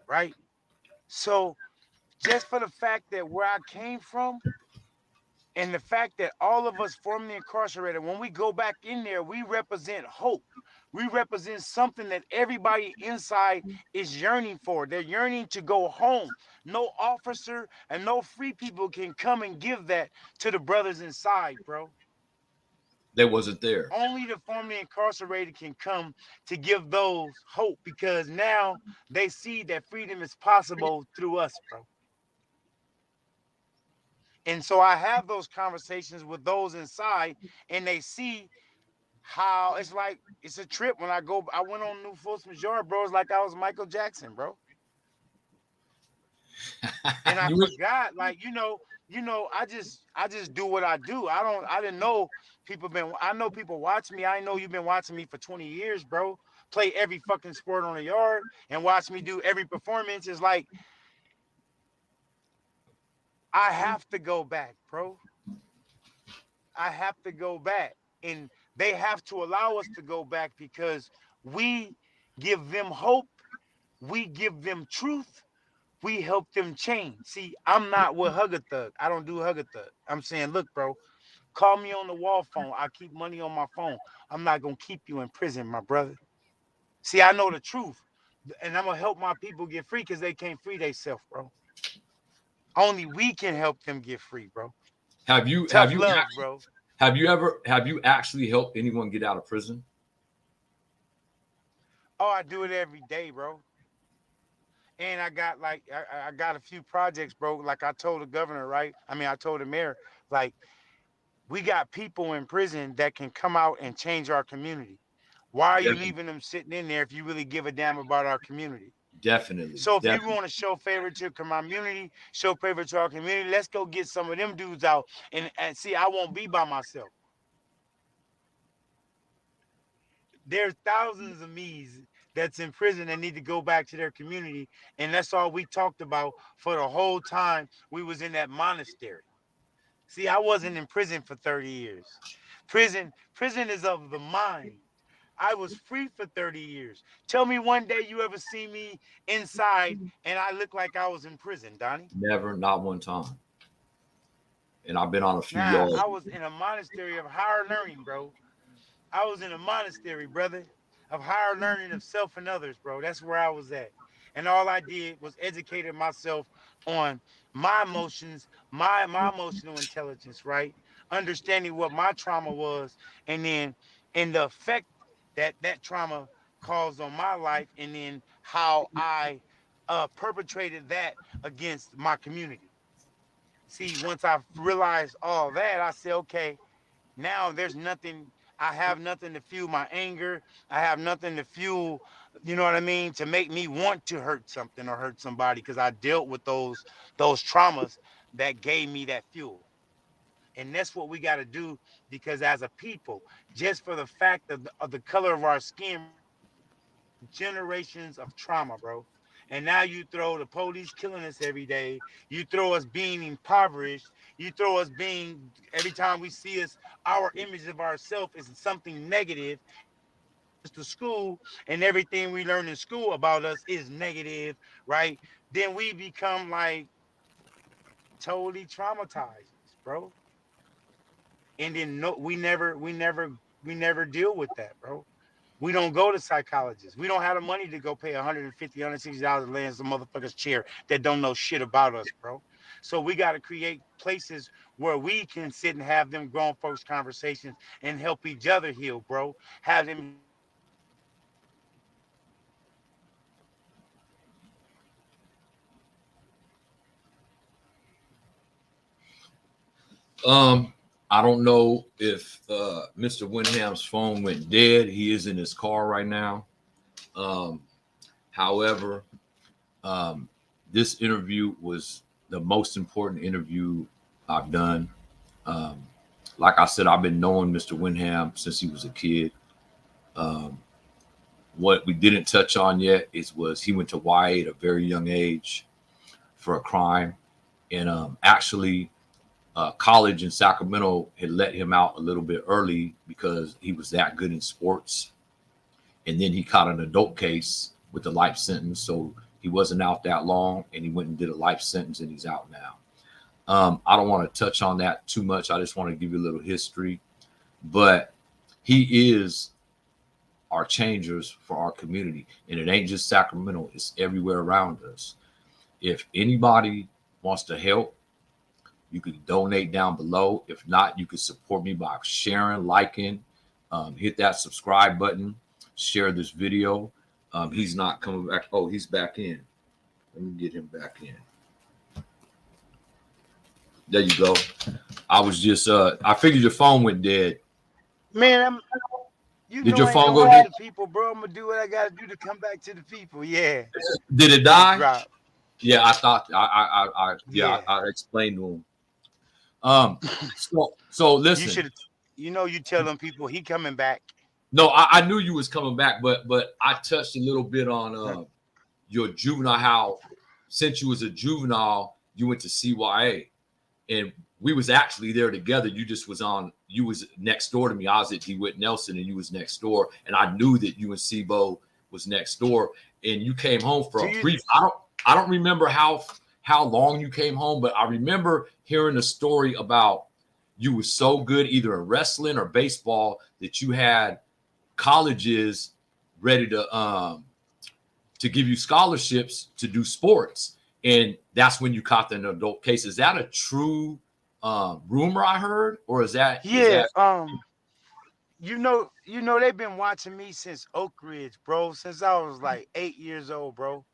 right? So just for the fact that where I came from and the fact that all of us formerly incarcerated, when we go back in there, we represent hope. We represent something that everybody inside is yearning for. They're yearning to go home. No officer and no free people can come and give that to the brothers inside, bro. They wasn't there. Only the formerly incarcerated can come to give those hope, because now they see that freedom is possible through us, bro. And so I have those conversations with those inside, and they see how it's like it's a trip when I go. I went on New Force Major, bro. It's like I was Michael Jackson, bro. And I You was- forgot, like, I just do what I do. I didn't know I know people watch me. I know you've been watching me for 20 years, bro. Play every fucking sport on the yard and watch me do every performance. It's like I have to go back, bro. I have to go back. And they have to allow us to go back because we give them hope, we give them truth, we help them change. See, I'm not with Hug a Thug. I don't do Hug a Thug. I'm saying, look, bro, call me on the wall phone. I keep money on my phone. I'm not gonna keep you in prison, my brother. See, I know the truth. And I'm gonna help my people get free because they can't free themselves, bro. Only we can help them get free, bro. have you have Tough you love, bro. have you actually helped anyone get out of prison? Oh, I do it every day, bro. And I got like I got a few projects, bro. Like I told the governor, right? I mean, I told the mayor, like, we got people in prison that can come out and change our community. Why are you Definitely, leaving them sitting in there if you really give a damn about our community? definitely, So if you definitely. want to show favor to my community, show favor to our community, let's go get some of them dudes out. And see, I won't be by myself. There's thousands of me's that's in prison that need to go back to their community. And that's all we talked about for the whole time we was in that monastery. See, I wasn't in prison for 30 years. Prison is of the mind. I was free for 30 years. Tell me one day you ever see me inside and I look like I was in prison, Donnie. Never, not one time. And I've been on a few Nah, yards. I was in a monastery of higher learning, bro. I was in a monastery, brother, of higher learning of self and others, bro. That's where I was at. And all I did was educated myself on my emotions, my emotional intelligence, right? Understanding what my trauma was, and then and the effect that that trauma caused on my life, and then how I perpetrated that against my community. See, once I realized all that, I said, okay, now there's nothing, I have nothing to fuel my anger. I have nothing to fuel, you know what I mean, to make me want to hurt something or hurt somebody, because I dealt with those traumas that gave me that fuel. And that's what we got to do, because as a people, just for the fact of the color of our skin, bro, generations of trauma, bro. And now you throw the police killing us every day. You throw us being impoverished. You throw us being, every time we see us, our image of ourselves is something negative. And then you send us to school, and everything we learn in school about us is negative, right? Then we become like totally traumatized, bro. And then no, we never deal with that, bro. We don't go to psychologists. We don't have the money to go pay 150, $160 to lay in some motherfucker's chair that don't know shit about us, bro. So we got to create places where we can sit and have them grown folks conversations and help each other heal, bro. Have them heal themselves, and then have them heal their community, bro. And that's what we got to do, bro. Um, I don't know if Mr. Winham's phone went dead. He is in his car right now. Um, however, um, this interview was the most important interview I've done. Um, like I said, I've been knowing Mr. Winham since he was a kid. Um, what we didn't touch on yet was he went to YA at a very young age for a crime, and actually college in Sacramento had let him out a little bit early because he was that good in sports. And then he caught an adult case with a life sentence. So he wasn't out that long, and he went and did a life sentence, and he's out now. I don't want to touch on that too much. I just want to give you a little history. But he is our changers for our community. And it ain't just Sacramento, it's everywhere around us. If anybody wants to help, You can donate down below. If not, you can support me by sharing, liking, hit that subscribe button, share this video. He's not coming back. Oh, he's back in. Let me get him back in. There you go. I was just I figured your phone went dead. Man, you Did know your ain't phone no go way dead? to the people, bro. I'm gonna do what I gotta do to come back to the people. Yeah. Did it It die? dropped. Yeah, I thought Yeah. I explained to him. So You listen. should you tell them people he coming back. No, I knew you was coming back, but I touched a little bit on your juvenile, how since you was a juvenile, you went to CYA, and we was actually there together. You was next door to me. I was at DeWitt Nelson, and you was next door, and I knew that you and Sibo was next door, and you came home for a brief. I don't remember how long you came home, but I remember hearing a story about you was so good either in wrestling or baseball that you had colleges ready to give you scholarships to do sports, and that's when you caught an adult case. Is that a true rumor I heard, or is that you know they've been watching me since Oak Ridge, bro, since I was like 8 years old, bro.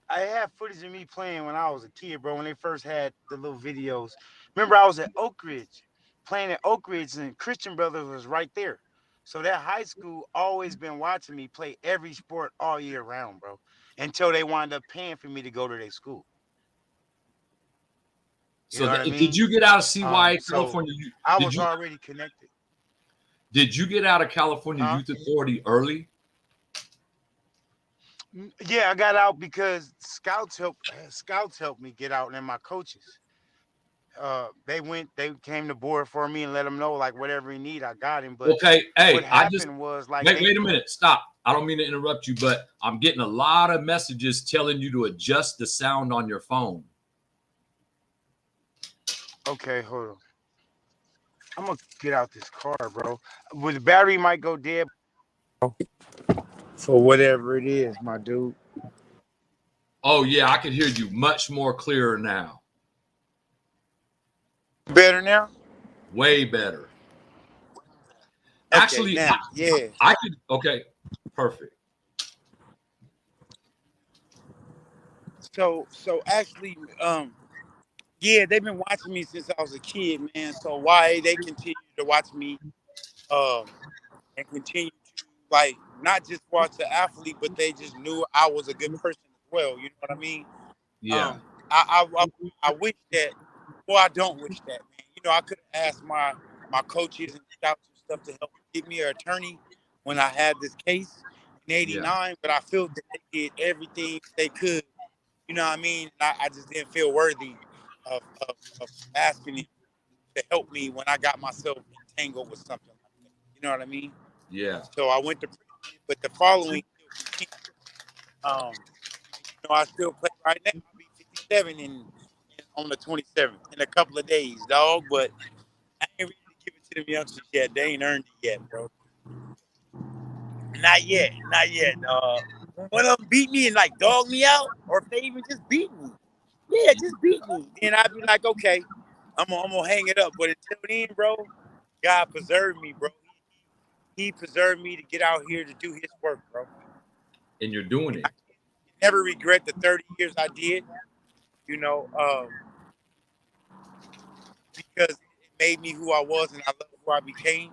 I have footage of me playing when I was a kid, bro, when they first had the little videos. Remember, I was at Oak Ridge, playing at Oak Ridge, and Christian Brothers was right there. So that high school always been watching me play every sport all year round, bro, until they wound up paying for me to go to their school. You know what I did mean? you get out of CYA So California? I was already connected. Did you get out of California Youth Authority early? Yeah, I got out because scouts helped me get out, and my coaches. They came to board for me and let them know like whatever he need, I got him. But Okay, hey, what happened was like wait a minute, stop. I don't mean to interrupt you, but I'm getting a lot of messages telling you to adjust the sound on your phone. Okay, hold on. I'm gonna get out this car, bro. Well, the battery might go dead. For whatever it is, my dude. Oh yeah, I can hear you much more clearer now. Better now? Way better. Okay, Actually, now, yeah. I could. Okay, perfect. So actually, yeah, they've been watching me since I was a kid, man. So why they continue to watch me, and continue to like not just watch the athlete, but they just knew I was a good person as well. You know what I mean? Yeah. I wish that. Well, I don't wish that, man. You know, I could have asked my coaches and scouts and stuff to help get me an attorney when I had this case in '89, but I feel that they did everything they could. You know what I mean? I just didn't feel worthy of asking him to help me when I got myself entangled with something like that. You know what I mean? Yeah. So I went to prison, but the following still continued. You know, I still play right now. I'll be 57 on the 27th in a couple of days, dog. But I ain't ready to give it to them youngsters yet. They ain't earned it yet, bro. Not yet, dog. One of them beat me and like dog me out, or if they even just beat me, yeah, just beat me. Then I'd be like, okay, I'm gonna hang it up. But until then, bro, God preserved me, bro. He preserved me to get out here to do His work, bro. And you're doing it. I never regret the 30 years I did. You know, because it made me who I was, and I love who I became.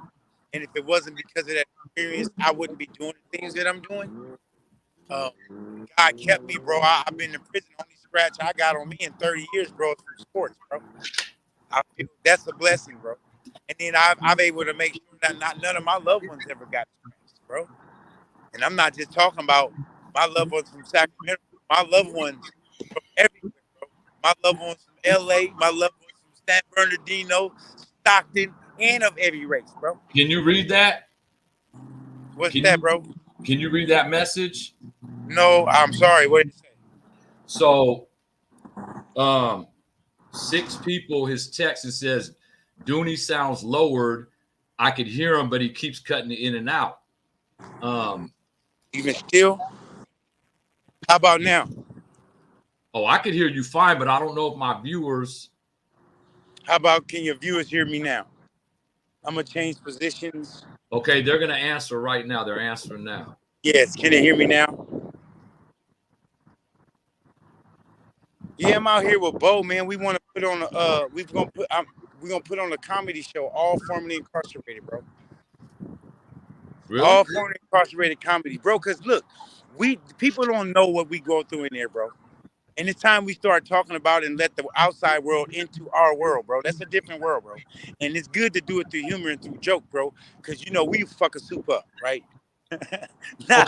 And if it wasn't because of that experience, I wouldn't be doing the things that I'm doing. God kept me, bro. I've been in prison. Only scratch I got on me in 30 years, bro, is from sports, bro. I feel that's a blessing, bro. And then I'm able to make sure that none of my loved ones ever got scratched, bro. And I'm not just talking about my loved ones from Sacramento. My loved ones from everywhere, bro. My loved ones from LA. My loved ones from San Bernardino, Stockton, and of every race, bro. Can you read that? What's that, bro? Can you read that message? No, I'm sorry. What did it say? So, 6 people, his text, it says, Dunie sounds lowered. I could hear him, but he keeps cutting it in and out. Even still? How about now? Oh, I could hear you fine, but I don't know if my viewers. How about can your viewers hear me now? I'm gonna change positions. Okay, they're gonna answer right now. They're answering now. Yes, can they hear me now? Yeah, I'm out here with Bo, man. We want to put on a we're gonna put on a comedy show, all formerly incarcerated, bro. Really? All formerly incarcerated comedy, bro. Cause look, people don't know what we go through in there, bro. And it's time we start talking about it and let the outside world into our world, bro. That's a different world, bro. And it's good to do it through humor and through joke, bro. Cause you know we fuck a soup up, right? Okay, Now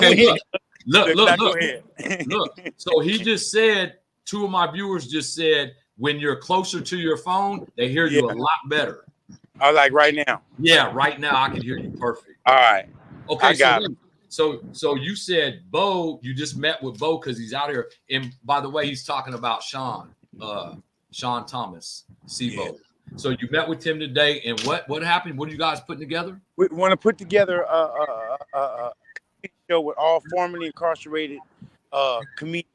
go ahead. look. So he just said, two of my viewers just said, when you're closer to your phone, they hear you a lot better. I like right now. Yeah, right now I can hear you perfect. All right. Okay, I got it. So you said Bo, you just met with Bo because he's out here. And by the way, he's talking about Sean Thomas, Sibo. Yeah. So you met with him today, and what happened? What are you guys putting together? We want to put together a show with all formerly incarcerated comedians.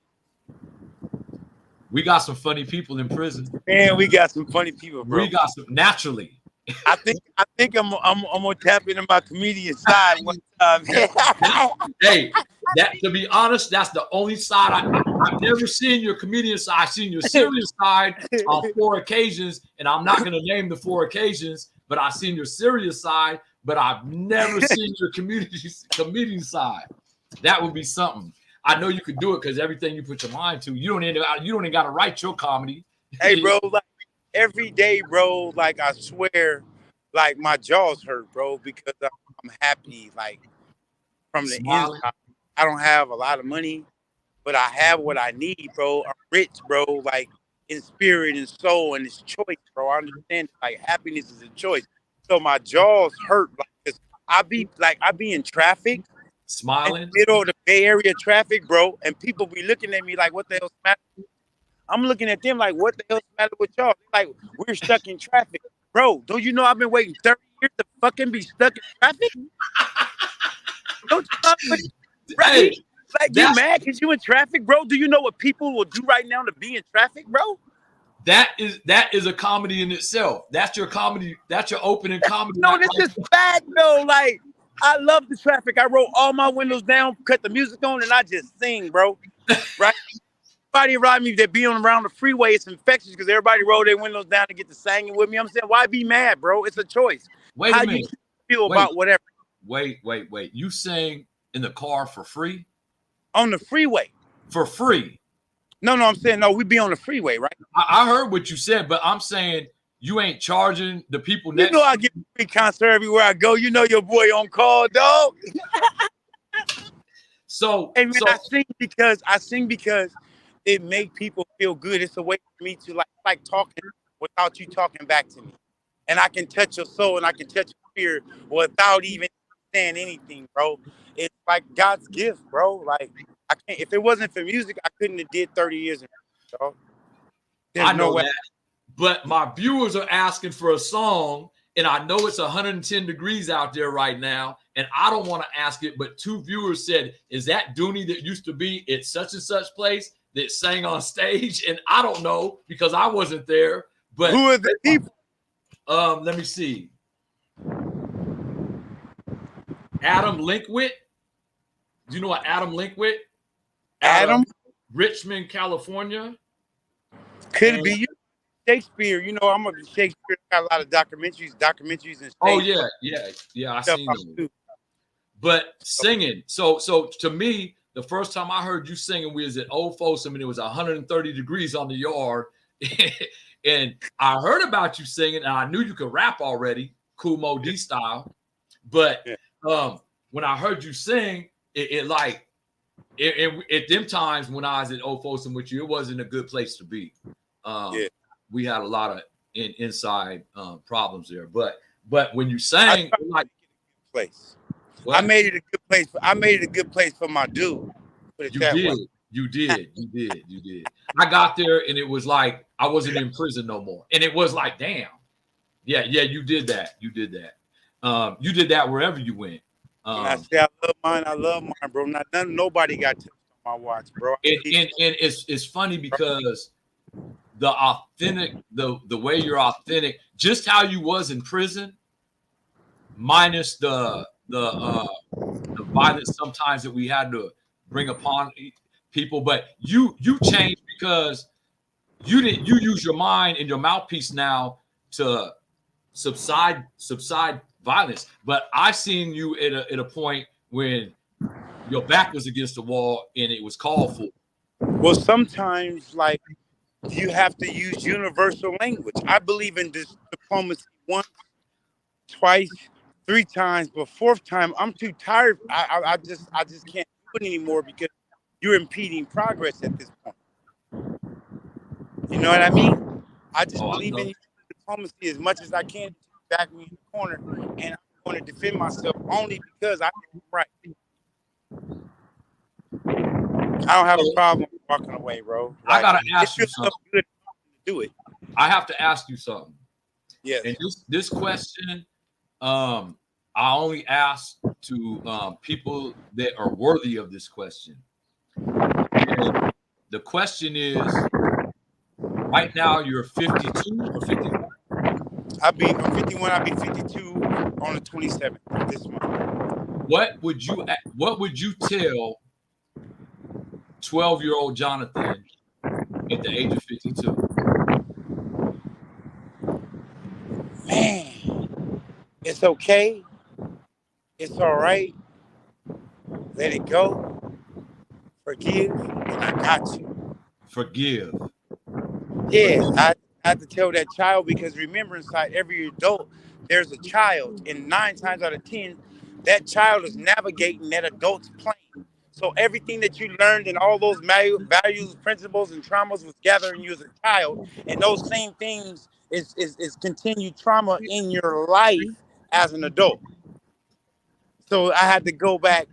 We got some funny people in prison. Man, we got some funny people, bro. We got some naturally. I think I'm gonna tap into my comedian side one time. Hey, that to be honest, that's the only side I've never seen your comedian side. I've seen your serious side on 4 occasions, and I'm not gonna name the 4 occasions, but I've seen your serious side, but I've never seen your comedian side. That would be something. I know you could do it because everything you put your mind to, you don't even got to write your comedy. Hey, bro, like every day, bro, like I swear, like my jaws hurt, bro, because I'm happy, like from the inside. I don't have a lot of money, but I have what I need, bro. I'm rich, bro, like in spirit and soul, and it's choice, bro. I understand like happiness is a choice. So my jaws hurt, like, cause I be in traffic. Smiling. In the middle of the Bay Area traffic, bro, and people be looking at me like, what the hell's the matter? I'm looking at them like, what the hell's the matter with y'all? Like, we're stuck in traffic. Bro, don't you know I've been waiting 30 years to fucking be stuck in traffic? Don't you know? Right? Like, you mad because you in traffic, bro? Do you know what people will do right now to be in traffic, bro? That is a comedy in itself. That's your comedy. That's your opening comedy. No, this is fact, though. Like, I love the traffic. I roll all my windows down, cut the music on, and I just sing, bro. Right? Everybody around me that be on around the freeway, it's infectious because everybody roll their windows down to get to singing with me. I'm saying, why be mad, bro? It's a choice. Wait a minute. You feel about whatever. Wait. You sing in the car for free? On the freeway. For free? No, I'm saying, no, we be on the freeway, right? I heard what you said, but I'm saying you ain't charging the people next. You know I get a free concert everywhere I go. You know your boy on call, dog. So, hey man, I sing because it make people feel good. It's a way for me to like talking without you talking back to me, and I can touch your soul and I can touch your spirit without even saying anything, bro. It's like God's gift, bro. Like I can't. If it wasn't for music, I couldn't have did 30 years. Dog. I know that. But my viewers are asking for a song, and I know it's 110 degrees out there right now, and I don't want to ask it, but 2 viewers said, is that Dunie that used to be at such and such place that sang on stage? And I don't know because I wasn't there. But who are the people? Let me see. Adam Linkwit. Do you know what Adam Linkwit? Adam? Richmond, California. Could it be you? Shakespeare, you know, I'm a Shakespeare. Got a lot of documentaries and. Oh yeah. I seen them. But singing, so to me, the first time I heard you singing, we was at Old Folsom, and it was 130 degrees on the yard, and I heard about you singing, and I knew you could rap already, Cool Mo D style. But when I heard you sing, it at them times when I was at Old Folsom with you, it wasn't a good place to be. We had a lot of inside problems there, but when you sang, like place, what? I made it a good place. I made it a good place for my dude. You did. I got there and it was like I wasn't in prison no more, and it was like, damn, yeah, you did that. You did that wherever you went. I say I love mine, bro. Nobody got touched on my watch, bro. And it's funny because the authentic, the way you're authentic, just how you was in prison, minus the violence sometimes that we had to bring upon people. But you changed because you use your mind and your mouthpiece now to subside violence. But I've seen you at a point when your back was against the wall and it was called for. Well, sometimes like you have to use universal language. I believe in this diplomacy once, twice, three times, but fourth time I'm too tired. I just can't do it anymore because you're impeding progress at this point. You know what I mean? I just believe in diplomacy as much as I can to back me in the corner, and I'm going to defend myself only because I know I'm right. I don't have a problem walking away, bro. Like, I gotta ask you something. Good to do it. I have to ask you something. Yes. And this question, I only ask to people that are worthy of this question. And the question is, right now you're 52 or 51? I'm 51. I'll be 52 on the 27th this month. What would you tell 12-year-old Jonathan at the age of 52? Man, it's okay. It's all right. Let it go. Forgive, and I got you. Forgive. Yeah, I have to tell that child, because remember, inside every adult, there's a child, and 9 times out of 10, that child is navigating that adult's plane. So everything that you learned and all those values, principles, and traumas was gathering you as a child, and those same things is continued trauma in your life as an adult. So I had to go back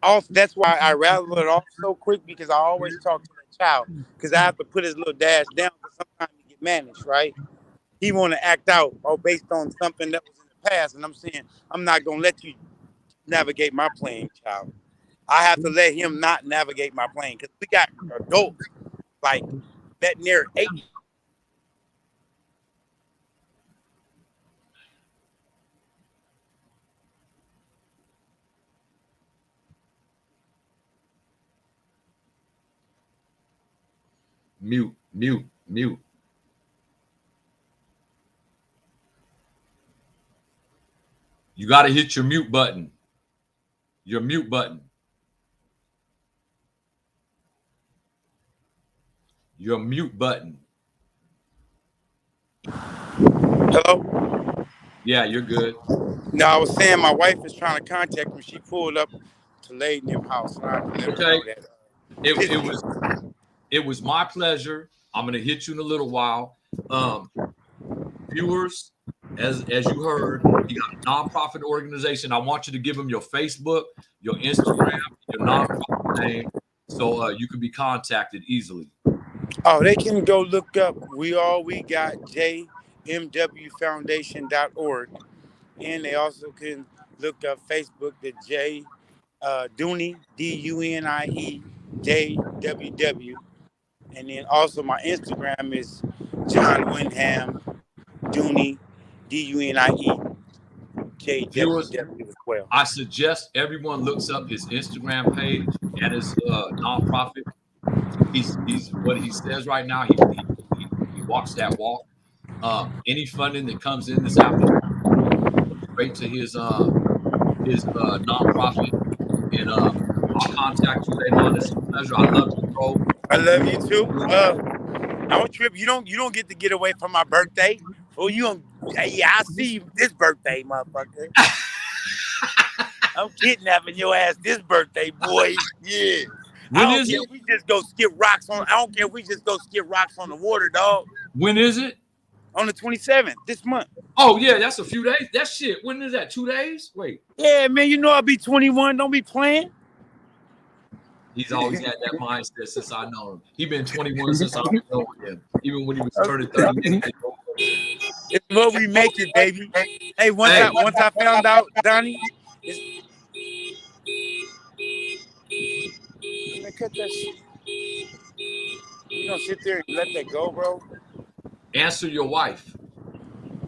off. That's why I rattled it off so quick, because I always talk to that child, because I have to put his little dash down, because sometimes he get managed, right? He want to act out or based on something that was in the past, and I'm saying I'm not gonna let you navigate my plane, child. I have to let him not navigate my plane, because we got adults like that near 8. Mute. You got to hit your mute button. Your mute button. Your mute button. Hello? Yeah, you're good. No, I was saying my wife is trying to contact me. She pulled up to Lady in house. So I have to let her know that. It was my pleasure. I'm gonna hit you in a little while. Viewers, as you heard, you got a nonprofit organization. I want you to give them your Facebook, your Instagram, your nonprofit name, so you can be contacted easily. Oh, they can go look up We Got jmwfoundation.org, and they also can look up Facebook, the Dunie, Dunie JWW, and then also my Instagram is John Wyndham Dunie DUNIE Viewers, JWW as well. I suggest everyone looks up his Instagram page and his nonprofit. He's what he says right now. He walks that walk. Any funding that comes in this afternoon straight to his nonprofit, and I'll contact you later on. It's a pleasure. I love you, bro. I love you too. Don't trip. You don't get to get away from my birthday. Oh, you don't. Yeah, I see you this birthday, motherfucker. I'm kidnapping your ass this birthday, boy. Yeah. When is it? We just go skip rocks on. I don't care if we just go skip rocks on the water, dog. When is it? On the 27th this month. Oh yeah, that's a few days. That shit. When is that? 2 days? Wait. Yeah, man. You know I'll be 21. Don't be playing. He's always had that mindset since I know him. He been 21 since I've known him, even when he was turning 30. It's what we make it, baby. Hey, once I found out, Donnie, cut that shit. You don't sit there and let that go, bro. Answer your wife.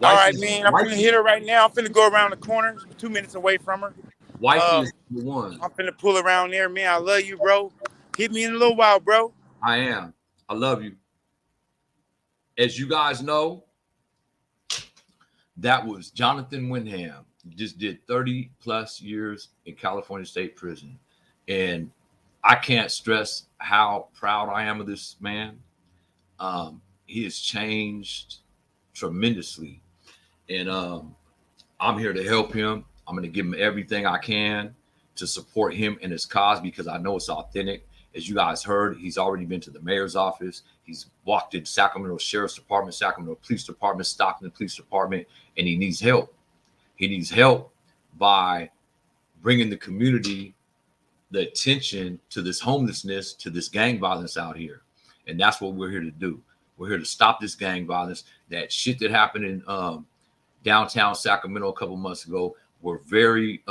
All Wife right, is man. I'm finna hit her right now. I'm finna go around the corner, 2 minutes away from her. wifey is the one. I'm finna pull around there, man. I love you, bro. Hit me in a little while, bro. I am. I love you. As you guys know, that was Jonathan Wyndham. He just did 30 plus years in California State Prison. And I can't stress how proud I am of this man. He has changed tremendously. And I'm here to help him. I'm going to give him everything I can to support him and his cause because I know it's authentic. As you guys heard, he's already been to the mayor's office. He's walked in Sacramento Sheriff's Department, Sacramento Police Department, Stockton Police Department, and he needs help. He needs help by bringing the community the attention to this homelessness, to this gang violence out here. And that's what we're here to do. We're here to stop this gang violence. That shit that happened in downtown Sacramento a couple months ago, we're very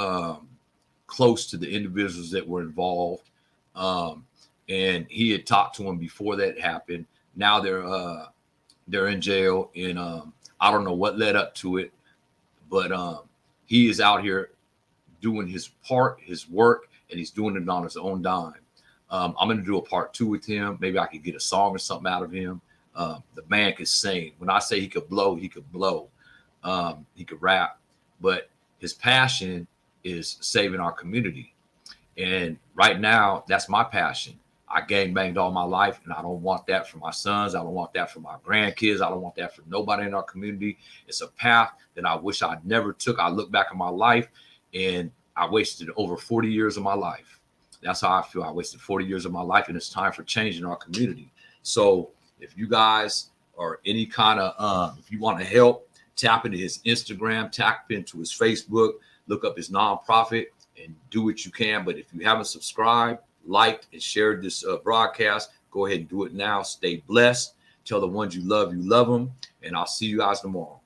close to the individuals that were involved. And he had talked to them before that happened. Now they're in jail, and I don't know what led up to it, but he is out here doing his part, his work, and he's doing it on his own dime. I'm going to do a part 2 with him. Maybe I could get a song or something out of him. The man could sing. When I say he could blow, he could blow. He could rap, but his passion is saving our community. And right now, that's my passion. I gang banged all my life, and I don't want that for my sons. I don't want that for my grandkids. I don't want that for nobody in our community. It's a path that I wish I never took. I look back at my life, and I wasted over 40 years of my life. That's how I feel. I wasted 40 years of my life, and it's time for change in our community. So if you guys are any kind of, if you want to help, tap into his Instagram, tap into his Facebook, look up his nonprofit, and do what you can. But if you haven't subscribed, liked, and shared this broadcast, go ahead and do it now. Stay blessed. Tell the ones you love them. And I'll see you guys tomorrow.